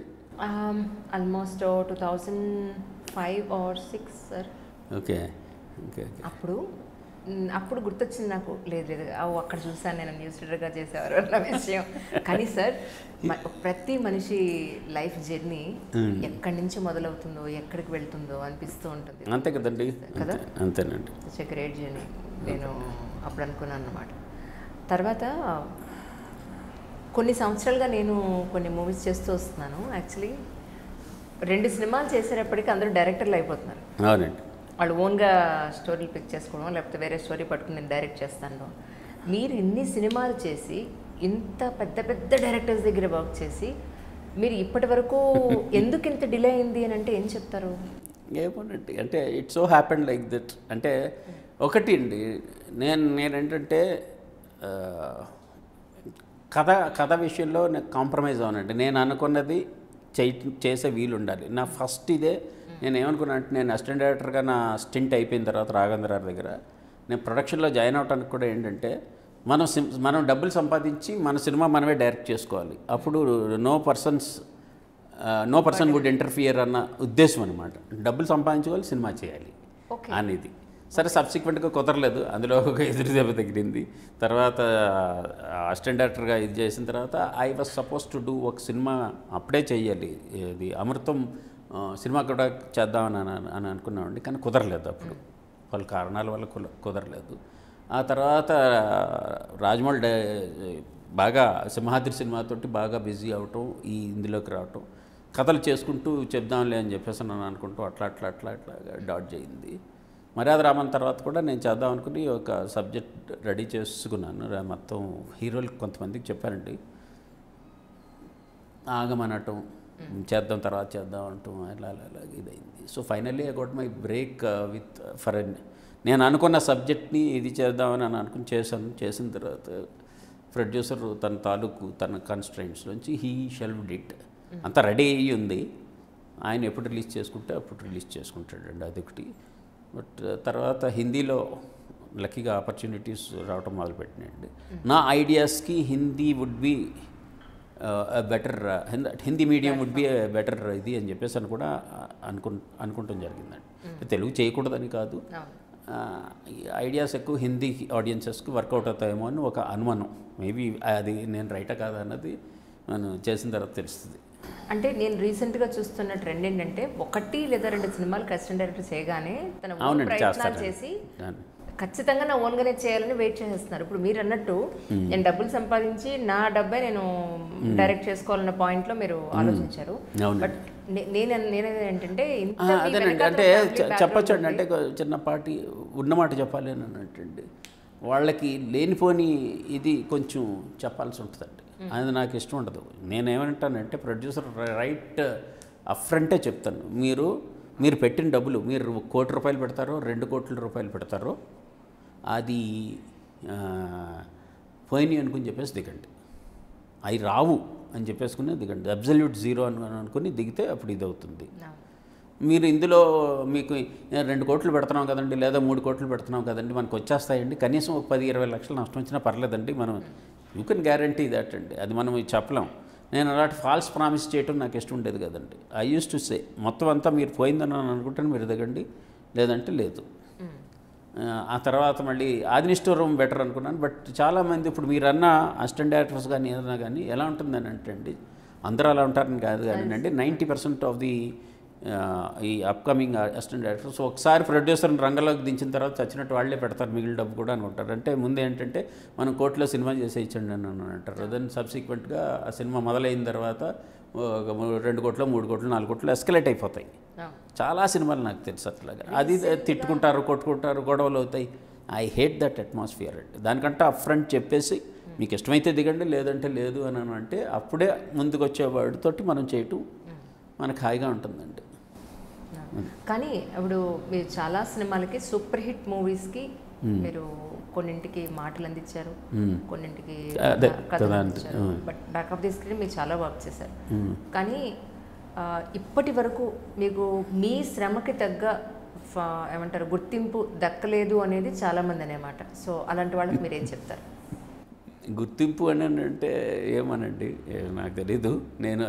Almost 2005 or 2006 sir. ఓకే. అప్పుడు గుర్తొచ్చింది నాకు, లేదు అక్కడ చూసాను నేను న్యూస్ రీడర్గా చేసేవారు అన్న విషయం. కానీ సార్ ప్రతి మనిషి లైఫ్ జర్నీ ఎక్కడి నుంచి మొదలవుతుందో ఎక్కడికి వెళ్తుందో అనిపిస్తూ ఉంటుంది. అంతే కదండి కదా. అంతేనండి. It's a great journey. నేను అప్పుడు అనుకున్నాను అన్నమాట. తర్వాత కొన్ని సంవత్సరాలుగా నేను కొన్ని మూవీస్ చేస్తూ వస్తున్నాను. యాక్చువల్లీ 2 సినిమాలు చేసేటప్పటికి అందరూ డైరెక్టర్లు అయిపోతున్నారు. అవునండి. వాళ్ళు ఓన్గా స్టోరీలు పిక్ చేసుకోవడం, లేకపోతే వేరే స్టోరీ పట్టుకుని నేను డైరెక్ట్ చేస్తాను. మీరు ఇన్ని సినిమాలు చేసి, ఇంత పెద్ద పెద్ద డైరెక్టర్స్ దగ్గర వర్క్ చేసి, మీరు ఇప్పటి వరకు ఎందుకు ఇంత డిలే అయింది అని అంటే ఏం చెప్తారు? ఏమోనండి, అంటే it's so happen like that. అంటే ఒకటి అండి, నేనేంటంటే కథ విషయంలో నేను కాంప్రమైజ్ అవునండి. నేను అనుకున్నది చేసే వీలు ఉండాలి. నా ఫస్ట్ ఇదే. నేను ఏమనుకున్నా అంటే, నేను అసిస్టెంట్ డైరెక్టర్గా నా స్టింట్ అయిపోయిన తర్వాత రాఘవేంద్ర గారి దగ్గర నేను ప్రొడక్షన్లో జాయిన్ అవడానికి కూడా ఏంటంటే, మనం డబ్బులు సంపాదించి మన సినిమా మనమే డైరెక్ట్ చేసుకోవాలి. అప్పుడు నో పర్సన్ వుడ్ ఇంటర్ఫియర్ అన్న ఉద్దేశం అనమాట. డబ్బులు సంపాదించుకోవాలి, సినిమా చేయాలి అనేది. సరే, సబ్సిక్వెంట్గా కుదరలేదు. అందులో ఒక ఎదురు దెబ్బ తగిలింది. తర్వాత అసిస్టెంట్ డైరెక్టర్గా ఇది చేసిన తర్వాత I was suppose to do ఒక సినిమా అప్పుడే చేయాలి. ఇది అమృతం సినిమా కూడా చేద్దామని అనుకున్నామండి. కానీ కుదరలేదు. అప్పుడు వాళ్ళ కారణాల వల్ల కుదరలేదు. ఆ తర్వాత రాజమౌళి బాగా సింహాద్రి సినిమాతోటి బాగా బిజీ అవటం, ఇందులోకి రావటం, కథలు చేసుకుంటూ చెప్దాంలే అని చెప్పేసి నన్ను అనుకుంటూ అట్లా డాట్ చేయింది. మర్యాద రామన్ తర్వాత కూడా నేను చేద్దాం అనుకుని ఒక సబ్జెక్ట్ రెడీ చేసుకున్నాను. మొత్తం హీరోలకు కొంతమందికి చెప్పానండి, ఆగమనటం, తర్వాత చేద్దాం అంటూ అలా ఇదైంది. So finally I got my break with నేను అనుకున్న సబ్జెక్ట్ని ఇది చేద్దామని అనుకుని చేసిన తర్వాత ప్రొడ్యూసర్ తన కన్స్ట్రైంట్స్ నుంచి హీ షెల్వ్డ్ ఇట్. అంతా రెడీ అయ్యి ఉంది, ఆయన ఎప్పుడు రిలీజ్ చేసుకుంటే అప్పుడు రిలీజ్ చేసుకుంటాడండి, అదొకటి. బట్ తర్వాత హిందీలో లక్కీగా ఆపర్చునిటీస్ రావటం మొదలుపెట్టినాయండి. నా ఐడియాస్కి Hindi would be better, Hindi medium would be better ఇది అని చెప్పేసి అని కూడా అనుకుంటాం జరిగిందండి. తెలుగు చేయకూడదని కాదు, ఐడియాస్ ఎక్కువ హిందీ ఆడియన్సెస్కి వర్కౌట్ అవుతాయేమో అని ఒక అనుమానం. మేబీ అది నేను రైటా కాదా అన్నది మనం చేసిన తర్వాత తెలుస్తుంది. అంటే నేను రీసెంట్గా చూస్తున్న ట్రెండ్ ఏంటంటే, 1 లేదా 2 సినిమాలు అసిస్టెంట్ డైరెక్టర్ చేయగానే తన ప్రయత్నాలు చేసి ఖచ్చితంగా నా ఓన్గానే చేయాలని వెయిట్ చేసేస్తున్నారు. ఇప్పుడు మీరు అన్నట్టు నేను డబ్బులు సంపాదించి నా డబ్బే నేను డైరెక్ట్ చేసుకోవాలన్న పాయింట్లో మీరు ఆలోచించారు. బట్ నేనేంటంటే అదేనండి, అంటే చెప్పచ్చండి, అంటే చిన్నపాటి ఉన్నమాట చెప్పాలి అని అన్నట్టండి, వాళ్ళకి లేనిపోని ఇది కొంచెం చెప్పాల్సి ఉంటుందండి. అది నాకు ఇష్టం ఉండదు. నేనేమంటానంటే, ప్రొడ్యూసర్ రైట్ అఫ్రంటే చెప్తాను, మీరు పెట్టిన డబ్బులు, మీరు 1 కోటి రూపాయలు పెడతారో 2 కోట్ల రూపాయలు పెడతారో అది పోయినాయి అనుకుని చెప్పేసి దిగండి, అవి రావు అని చెప్పేసుకుని దిగండి. అబ్సల్యూట్ జీరో అని అనుకుని దిగితే అప్పుడు ఇది అవుతుంది. మీరు ఇందులో మీకు 2 కోట్లు పెడుతున్నాం కదండి, లేదా 3 కోట్లు పెడుతున్నాం కదండి, మనకు వచ్చేస్తాయండి, కనీసం ఒక 10-20 లక్షలు నష్టం వచ్చినా పర్లేదండి, మనం యూ కెన్ గ్యారంటీ దాట్ అండి. అది మనం చెప్పలేం. నేను అలాంటి ఫాల్స్ ప్రామిస్ చేయటం నాకు ఇష్టం ఉండేది కదండి. ఐ యూస్ టు సే, మొత్తం అంతా మీరు పోయిందని అనుకుంటాను, మీరు దిగండి, లేదంటే లేదు. ఆ తర్వాత మళ్ళీ ఆదినిష్ఠూరం బెటర్ అనుకున్నాను. బట్ చాలామంది ఇప్పుడు మీరన్న అసిస్టెంట్ డైరెక్టర్స్ కానీ ఏదైనా కానీ ఎలా ఉంటుందని అంటే అండి, అందరూ అలా ఉంటారని కాదు కానీ అండి, 90% ఆఫ్ ది ఈ అప్కమింగ్ అసిస్టెంట్ డైరెక్టర్స్ ఒకసారి ప్రొడ్యూసర్ని రంగంలోకి దించిన తర్వాత చచ్చినట్టు వాళ్ళే పెడతారు, మిగిలిన డబ్బు కూడా అనుకుంటారు. అంటే ముందు ఏంటంటే మనం కోర్టులో సినిమా చేసేయించండి అని అంటారు. దెన్ సబ్సిక్వెంట్గా ఆ సినిమా మొదలైన తర్వాత 2 కోట్లు 3 కోట్లు 4 కోట్లు ఎస్కలేట్ అయిపోతాయి. చాలా సినిమాలు నాకు తెలుసు అట్లాగా. అది తిట్టుకుంటారు, కొట్టుకుంటారు, గొడవలు అవుతాయి. ఐ హేట్ దట్ అట్మాస్ఫియర్ అండి. దానికంటే అప్ ఫ్రంట్ చెప్పేసి మీకు ఇష్టమైతే దిగండి, లేదంటే లేదు అని అంటే అప్పుడే ముందుకు వచ్చేవాడితోటి మనం చేయటం మనకు హాయిగా ఉంటుందండి. కానీ ఇప్పుడు మీరు చాలా సినిమాలకి సూపర్ హిట్ మూవీస్కి మీరు కొన్నింటికి మాటలు అందించారు, కొన్నింటికి కథలు అందించారు. But back of the screen మీరు చాలా వర్క్ చేశారు. కానీ ఇప్పటి వరకు మీకు మీ శ్రమకి తగ్గ ఏమంటారు గుర్తింపు దక్కలేదు అనేది చాలామంది అనేమాట. సో అలాంటి వాళ్ళకి మీరు ఏం చెప్తారు? గుర్తింపు అని అంటే ఏమనండి, నాకు తెలీదు. నేను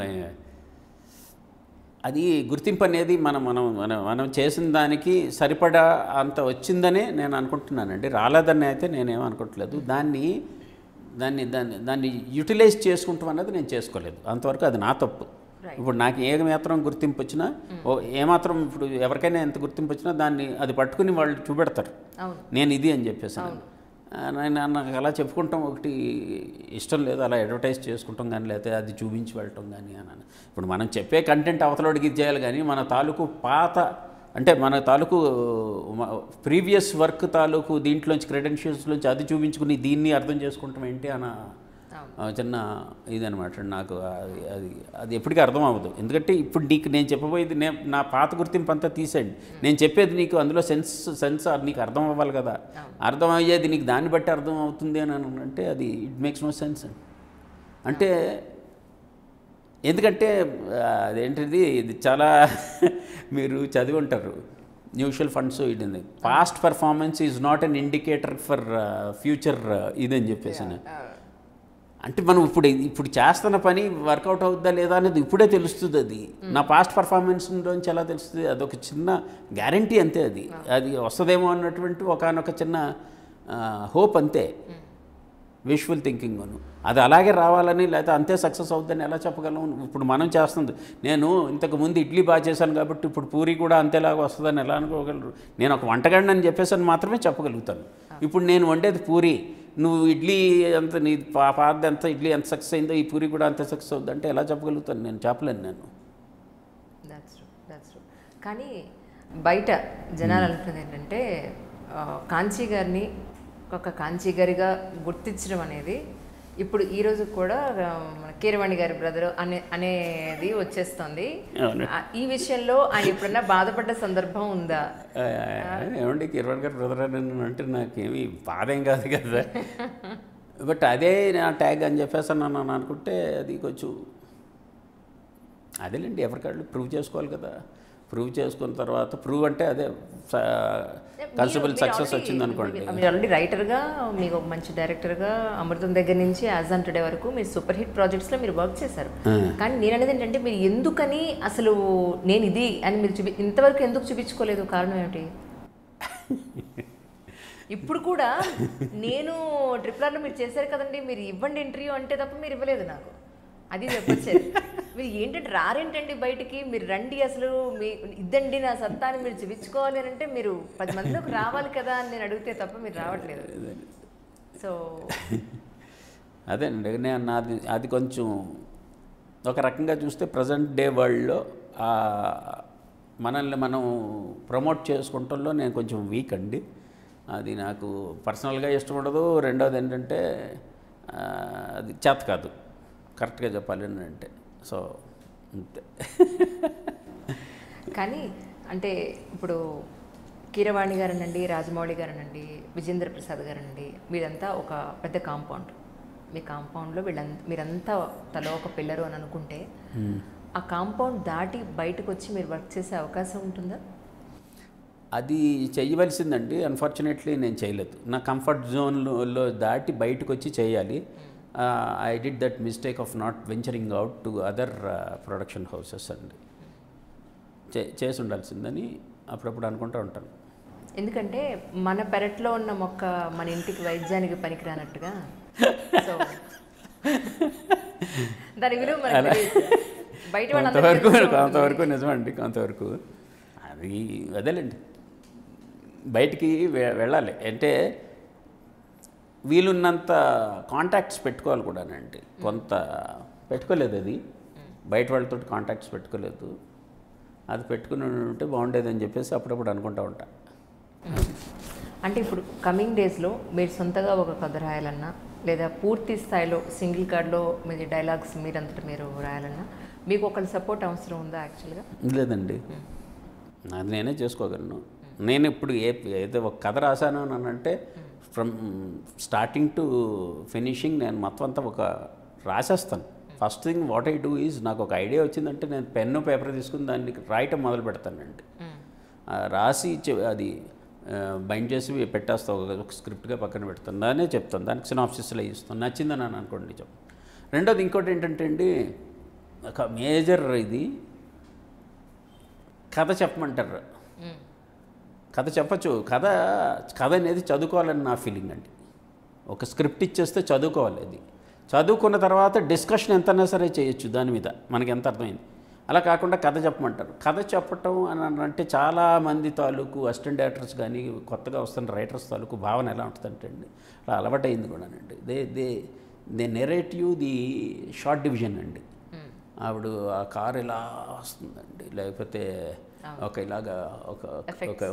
అది గుర్తింపు అనేది మనం చేసిన దానికి సరిపడా అంత వచ్చిందనే నేను అనుకుంటున్నానండి. రాలేదని అయితే నేనేం అనుకోవట్లేదు. దాన్ని యూటిలైజ్ చేసుకుంటాం అన్నది నేను చేసుకోలేదు. అంతవరకు అది నా తప్పు. ఇప్పుడు నాకు ఏమాత్రం గుర్తింపు వచ్చినా, ఏమాత్రం ఇప్పుడు ఎవరికైనా ఎంత గుర్తింపు వచ్చినా దాన్ని అది పట్టుకుని వాళ్ళు చూపెడతారు నేను ఇది అని చెప్పేసాను. నాకు అలా చెప్పుకుంటాం ఒకటి ఇష్టం లేదు. అలా అడ్వర్టైజ్ చేసుకుంటాం కానీ లేకపోతే అది చూపించి వెళ్ళటం కానీ అని. ఇప్పుడు మనం చెప్పే కంటెంట్ అవతలోడికి ఇది చేయాలి కానీ మన తాలూకు అంటే మన తాలూకు ప్రీవియస్ వర్క్ తాలూకు దీంట్లోంచి క్రెడెన్షియల్స్లోంచి అది చూపించుకుని దీన్ని అర్థం చేసుకుంటాం ఏంటి అన్న చిన్న ఇదనమాట. నాకు అది ఎప్పటికీ అర్థం అవ్వదు. ఎందుకంటే ఇప్పుడు నీకు నేను చెప్పబోయేది నా పాత గుర్తింపు అంతా తీసేయండి, నేను చెప్పేది నీకు అందులో సెన్స్ నీకు అర్థం అవ్వాలి కదా. అర్థం అయ్యేది నీకు దాన్ని బట్టి అర్థం అవుతుంది అని అంటే అది ఇట్ మేక్స్ నో సెన్స్ అండి. అంటే ఎందుకంటే అదేంటిది ఇది చాలా మీరు చదివి ఉంటారు, మ్యూచువల్ ఫండ్స్ ఇది past performance is not an indicator for future ఇదని చెప్పేసి. అంటే మనం ఇప్పుడు చేస్తున్న పని వర్కౌట్ అవుద్దా లేదా అనేది ఇప్పుడే తెలుస్తుంది. అది నా పాస్ట్ పర్ఫార్మెన్స్ నుంచి ఎలా తెలుస్తుంది? అదొక చిన్న గ్యారంటీ అంతే. అది వస్తుందేమో అన్నటువంటి ఒకనొక చిన్న హోప్ అంతే, విష్ఫుల్ థింకింగ్. అది అలాగే రావాలని లేకపోతే అంతే సక్సెస్ అవుద్దని ఎలా చెప్పగలం? ఇప్పుడు మనం చేస్తుంది, నేను ఇంతకుముందు ఇడ్లీ బాగా చేశాను కాబట్టి ఇప్పుడు పూరి కూడా అంతేలాగా వస్తుందని ఎలా అనుకోగలరు? నేను ఒక వంటగాడిని అని చెప్పేసి మాత్రమే చెప్పగలుగుతాను. ఇప్పుడు నేను వండేది పూరి, నువ్వు ఇడ్లీ అంత నీ పాత ఎంత ఇడ్లీ ఎంత సక్సెస్ అయిందో ఈ పూరి కూడా అంత సక్సెస్ అవుద్ది అంటే ఎలా చెప్పగలుగుతాను? నేను చెప్పలేను. నేను కానీ బయట జనాలు అనుకునేది ఏంటంటే కాంచీ గారిని ఒక కాంచీ గారిగా గుర్తించడం అనేది ఇప్పుడు ఈరోజు కూడా మన కీరవాణి గారి బ్రదర్ అనేది వచ్చేస్తుంది. ఈ విషయంలో ఆయన ఎప్పుడన్నా బాధపడ్డ సందర్భం ఉందా? ఏమండి కీరవాణి గారి బ్రదర్ అని అంటే నాకేమీ బాధ ఏం కాదు కదా. బట్ అదే నా ట్యాగ్ అని చెప్పేసి నన్ను అనుకుంటే అది కొంచెం అదేలేండి, ఎవరికాళ్ళు ప్రూవ్ చేసుకోవాలి కదా. ప్రూవ్ చేసుకున్న తర్వాత ప్రూవ్ అంటే అదే కన్సిబుల్ సక్సెస్ వచ్చింది అనుకోండి. మీరు ఆల్రెడీ రైటర్గా, మీకు ఒక మంచి డైరెక్టర్గా అమృతం దగ్గర నుంచి యాజ్ ఆన్ టుడే వరకు మీరు సూపర్ హిట్ ప్రాజెక్ట్స్లో మీరు వర్క్ చేశారు. కానీ నేను అనేది ఏంటంటే మీరు ఎందుకని అసలు నేను ఇది అని మీరు ఇంతవరకు ఎందుకు చూపించుకోలేదు? కారణం ఏమిటి? ఇప్పుడు కూడా నేను ట్రిపుల్ మీరు చేశారు కదండి, మీరు ఇవ్వండి ఇంటర్వ్యూ అంటే తప్ప మీరు ఇవ్వలేదు నాకు. అది చెప్పొచ్చేది. మీరు ఏంటంటే రారేంటండి బయటికి, మీరు రండి అసలు మీ ఇద్దండి నా సత్తాని మీరు చూపించుకోవాలి అని అంటే మీరు 10 మందిలోకి రావాలి కదా అని నేను అడిగితే తప్ప మీరు రావట్లేదు. సో అదేనండి, నేను అది కొంచెం ఒక రకంగా చూస్తే ప్రజెంట్ డే వరల్డ్లో మనల్ని మనం ప్రమోట్ చేసుకుంటంలో నేను కొంచెం వీక్ అండి. అది నాకు పర్సనల్గా ఇష్టం ఉండదు. రెండోది ఏంటంటే అది చేత కాదు, కరెక్ట్గా చెప్పాలి అంటే. సో అంతే. కానీ అంటే ఇప్పుడు కీరవాణి గారనండి, రాజమౌళి గారనండి, విజేంద్ర ప్రసాద్ గారనండి, మీరంతా ఒక పెద్ద కాంపౌండ్. మీ కాంపౌండ్లో మీరంతా తలో ఒక పిల్లరు అని అనుకుంటే ఆ కాంపౌండ్ దాటి బయటకు వచ్చి మీరు వర్క్ చేసే అవకాశం ఉంటుందా? అది చేయవలసిందండి. అన్ఫార్చునేట్లీ నేను చేయలేదు. నా కంఫర్ట్ జోన్లో దాటి బయటకు వచ్చి చేయాలి. I did that mistake of not venturing out to other production houses అండి. చేసి ఉండాల్సిందని అప్పుడప్పుడు అనుకుంటూ ఉంటాను. ఎందుకంటే మన పెరట్లో ఉన్న మొక్క మన ఇంటికి వైద్యానికి పనికిరానట్టుగా, సో దాని విలువ మనకు తెలియదు. బయట కొంతవరకు నిజమండి, కొంతవరకు అది వదలండి, బయటికి వెళ్ళాలి అంటే వీలున్నంత కాంటాక్ట్స్ పెట్టుకోవాలి కూడానండి. కొంత పెట్టుకోలేదు, అది బయట వాళ్ళతో కాంటాక్ట్స్ పెట్టుకోలేదు, అది పెట్టుకుని ఉంటే బాగుండేది అని చెప్పేసి అప్పుడప్పుడు అనుకుంటూ ఉంటా. అంటే ఇప్పుడు కమింగ్ డేస్లో మీరు సొంతగా ఒక కథ రాయాలన్నా, లేదా పూర్తి స్థాయిలో సింగిల్ కార్డ్లో మీ డైలాగ్స్ మీరంతటా మీరు రాయాలన్నా మీకు ఒకళ్ళ సపోర్ట్ అవసరం ఉందా యాక్చువల్గా? లేదండి, అది నేనే చేసుకోగలను. నేను ఇప్పుడు ఏదో ఒక కథ రాశాను అని అంటే ఫ్రమ్ స్టార్టింగ్ టు ఫినిషింగ్ నేను మొత్తం అంతా ఒక రాసేస్తాను. First thing what I do is, నాకు ఒక ఐడియా వచ్చిందంటే నేను పెన్ను పేపర్ తీసుకుని దాన్ని రాయటం మొదలు పెడతానండి. రాసి అది బైండ్ చేసి పెట్టేస్తాను, ఒక స్క్రిప్ట్గా పక్కన పెడతాను, దాన్నే చెప్తాను, దానికి సినాప్సిస్లో ఇస్తాను, నచ్చిందని అని అనుకోండి నిజం. రెండోది ఇంకోటి ఏంటంటే అండి, ఒక మేజర్ ఇది కథ చెప్పమంటారు. కథ చెప్పచ్చు, కథ అనేది చదువుకోవాలని నా ఫీలింగ్ అండి. ఒక స్క్రిప్ట్ ఇచ్చేస్తే చదువుకోవాలి, అది చదువుకున్న తర్వాత డిస్కషన్ ఎంతైనా సరే చేయొచ్చు దాని మీద, మనకి ఎంత అర్థమైంది. అలా కాకుండా కథ చెప్పమంటారు. కథ చెప్పటం అని అంటే చాలామంది తాలూకు అసిస్టెంట్ డైరెక్టర్స్ కానీ కొత్తగా వస్తున్న రైటర్స్ తాలూకు భావన ఎలా ఉంటుందంటే అండి, అలా అలవాటైంది కూడానండి. They narrate you the short division అండి. ఆవిడ ఆ కారు ఇలా వస్తుందండి, లేకపోతే ఇలాగా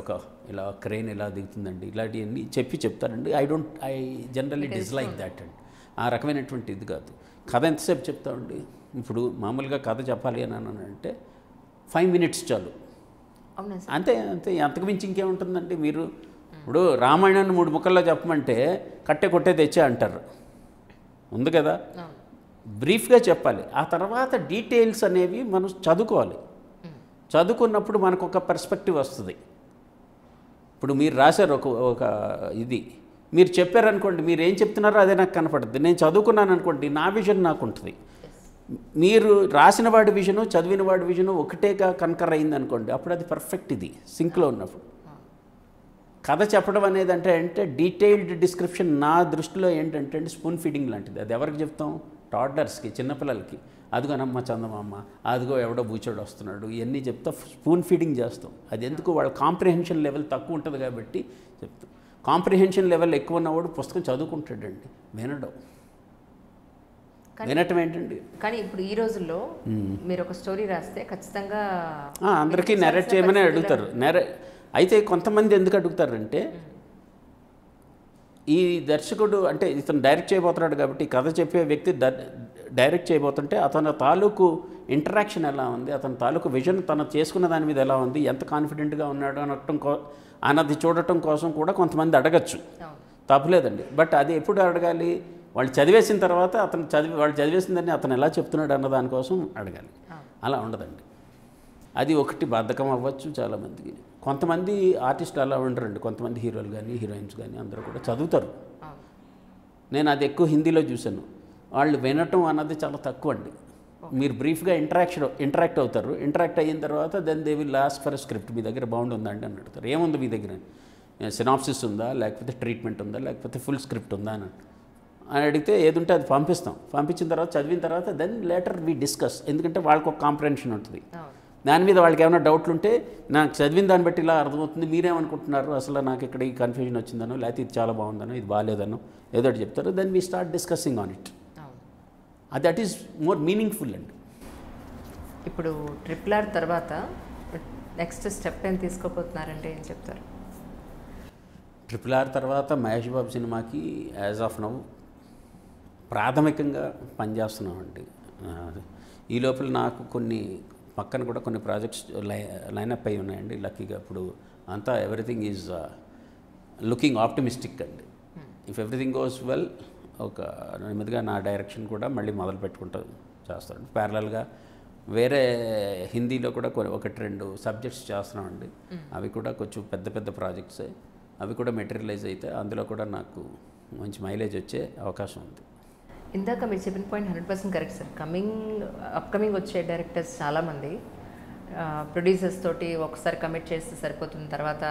ఒక ఇలా క్రెయిన్ ఇలా దిగుతుందండి, ఇలాంటివన్నీ చెప్తారండి. ఐ జనరల్లీ డిస్లైక్ దాట్ అండి. ఆ రకమైనటువంటి ఇది కాదు. కథ ఎంతసేపు చెప్తామండి. ఇప్పుడు మామూలుగా కథ చెప్పాలి అని అంటే 5 minutes చాలు, అంతే అంతే, అంతకు మించి ఇంకేముంటుందండి. మీరు ఇప్పుడు రామాయణాన్ని 3 ముక్కల్లో చెప్పమంటే కట్టే కొట్టే తెచ్చే అంటారు, ఉంది కదా. బ్రీఫ్గా చెప్పాలి, ఆ తర్వాత డీటెయిల్స్ అనేవి మనం చదువుకోవాలి. చదువుకున్నప్పుడు మనకు ఒక పర్స్పెక్టివ్ వస్తుంది. ఇప్పుడు మీరు రాశారు ఒక ఇది, మీరు చెప్పారనుకోండి, మీరు ఏం చెప్తున్నారో అదే నాకు కనపడుతుంది. నేను చదువుకున్నాను అనుకోండి, నా విజన్ నాకు ఉంటుంది. మీరు రాసిన వాడి విజను చదివిన వాడి విజను ఒకటేగా కన్కర్ అయింది అనుకోండి, అప్పుడు అది పర్ఫెక్ట్, ఇది సింక్లో ఉన్నప్పుడు. కథ చెప్పడం అనేది అంటే డీటెయిల్డ్ డిస్క్రిప్షన్ నా దృష్టిలో ఏంటంటే స్పూన్ ఫీడింగ్ లాంటిది. అది ఎవరికి చెప్తాం? టాడ్లర్స్కి, చిన్నపిల్లలకి. అదిగోనమ్మ చందమామ, అదిగో ఎవడో బూచోడు వస్తున్నాడు, ఇవన్నీ చెప్తా స్పూన్ ఫీడింగ్ చేస్తాం. అది ఎందుకు? వాళ్ళ కాంప్రిహెన్షన్ లెవెల్ తక్కువ ఉంటుంది కాబట్టి చెప్తాం. కాంప్రిహెన్షన్ లెవెల్ ఎక్కువ ఉన్నవాడు పుస్తకం చదువుకుంటాడండి, వినటం ఏంటండి. కానీ ఇప్పుడు ఈ రోజుల్లో మీరు ఒక స్టోరీ రాస్తే ఖచ్చితంగా అందరికీ నెరేట్ చేయమని అడుగుతారు. అయితే కొంతమంది ఎందుకు అడుగుతారంటే, ఈ దర్శకుడు అంటే ఇతను డైరెక్ట్ చేయబోతున్నాడు కాబట్టి, కథ చెప్పే వ్యక్తి డైరెక్ట్ చేయబోతుంటే అతని తాలూకు ఇంటరాక్షన్ ఎలా ఉంది, అతని తాలూకు విజన్ తను చేసుకున్న దాని మీద ఎలా ఉంది, ఎంత కాన్ఫిడెంట్గా ఉన్నాడు అన్నది చూడటం కోసం కూడా కొంతమంది అడగచ్చు, తప్పులేదండి. బట్ అది ఎప్పుడు అడగాలి? వాళ్ళు చదివేసిన తర్వాత వాళ్ళు చదివేసిందని అతను ఎలా చెప్తున్నాడు అన్న దానికోసం అడగాలి. అలా ఉండదండి. అది ఒకటి బద్ధకం అవ్వచ్చు చాలామందికి. కొంతమంది ఆర్టిస్టులు అలా ఉండరండి. కొంతమంది హీరోలు కానీ హీరోయిన్స్ కానీ అందరూ కూడా చదువుతారు. నేను అది ఎక్కువ హిందీలో చూశాను. వాళ్ళు వినటం అన్నది చాలా తక్కువ అండి. మీరు బ్రీఫ్గా ఇంటరాక్ట్ అవుతారు. ఇంటరాక్ట్ అయిన తర్వాత then they will ask for script. మీ దగ్గర బాగుంటుందండి అని అడుగుతారు. ఏముంది మీ దగ్గర? సినాప్సిస్ ఉందా, లేకపోతే ట్రీట్మెంట్ ఉందా, లేకపోతే ఫుల్ స్క్రిప్ట్ ఉందా అని అడిగితే ఏది ఉంటే అది పంపిస్తాం. పంపించిన తర్వాత చదివిన తర్వాత దెన్ లేటర్ వి డిస్కస్. ఎందుకంటే వాళ్ళకి ఒక కాంప్రహెన్షన్ ఉంటుంది. దాని మీద వాళ్ళకి ఏమైనా డౌట్లు ఉంటే నాకు చదివిన దాన్ని బట్టి ఇలా అర్థమవుతుంది, మీరేమనుకుంటున్నారు, అసలు నాకు ఇక్కడ ఈ కన్ఫ్యూజన్ వచ్చిందనో, లేకపోతే ఇది చాలా బాగుందనో, ఇది బాగాలేదనో ఏదో ఒకటి చెప్తారు. Then we start discussing on it. That is more meaningful అండి. ఇప్పుడు RRR తర్వాత నెక్స్ట్ స్టెప్ ఏం తీసుకోబోతున్నారంటే ఏం చెప్తారు? RRR తర్వాత మహేష్ బాబు సినిమాకి యాజ్ ఆఫ్ నౌ ప్రాథమికంగా పనిచేస్తున్నామండి. ఈ లోపల నాకు పక్కన కూడా కొన్ని ప్రాజెక్ట్స్ లైనప్ అయి ఉన్నాయండి. లక్కీగా ఇప్పుడు అంతా ఎవ్రీథింగ్ ఈజ్ లుకింగ్ ఆప్టిమిస్టిక్ అండి. ఇఫ్ ఎవ్రీథింగ్ గోస్ వెల్, ఒక నెమ్మదిగా నా డైరెక్షన్ కూడా మళ్ళీ మొదలు పెట్టుకుంటూ చేస్తాడు. ప్యారలల్గా వేరే హిందీలో కూడా 1-2 సబ్జెక్ట్స్ చేస్తున్నామండి. అవి కూడా కొంచెం పెద్ద ప్రాజెక్ట్సే. అవి కూడా మెటీరియలైజ్ అయితే అందులో కూడా నాకు మంచి మైలేజ్ వచ్చే అవకాశం ఉంది. ఇందాక మీరు చెప్పిన పాయింట్ 100% కరెక్ట్ సార్. అప్కమింగ్ వచ్చే డైరెక్టర్స్ చాలామంది ప్రొడ్యూసర్స్ తోటి ఒకసారి కమిట్ చేస్తే సరిపోతుంది, తర్వాత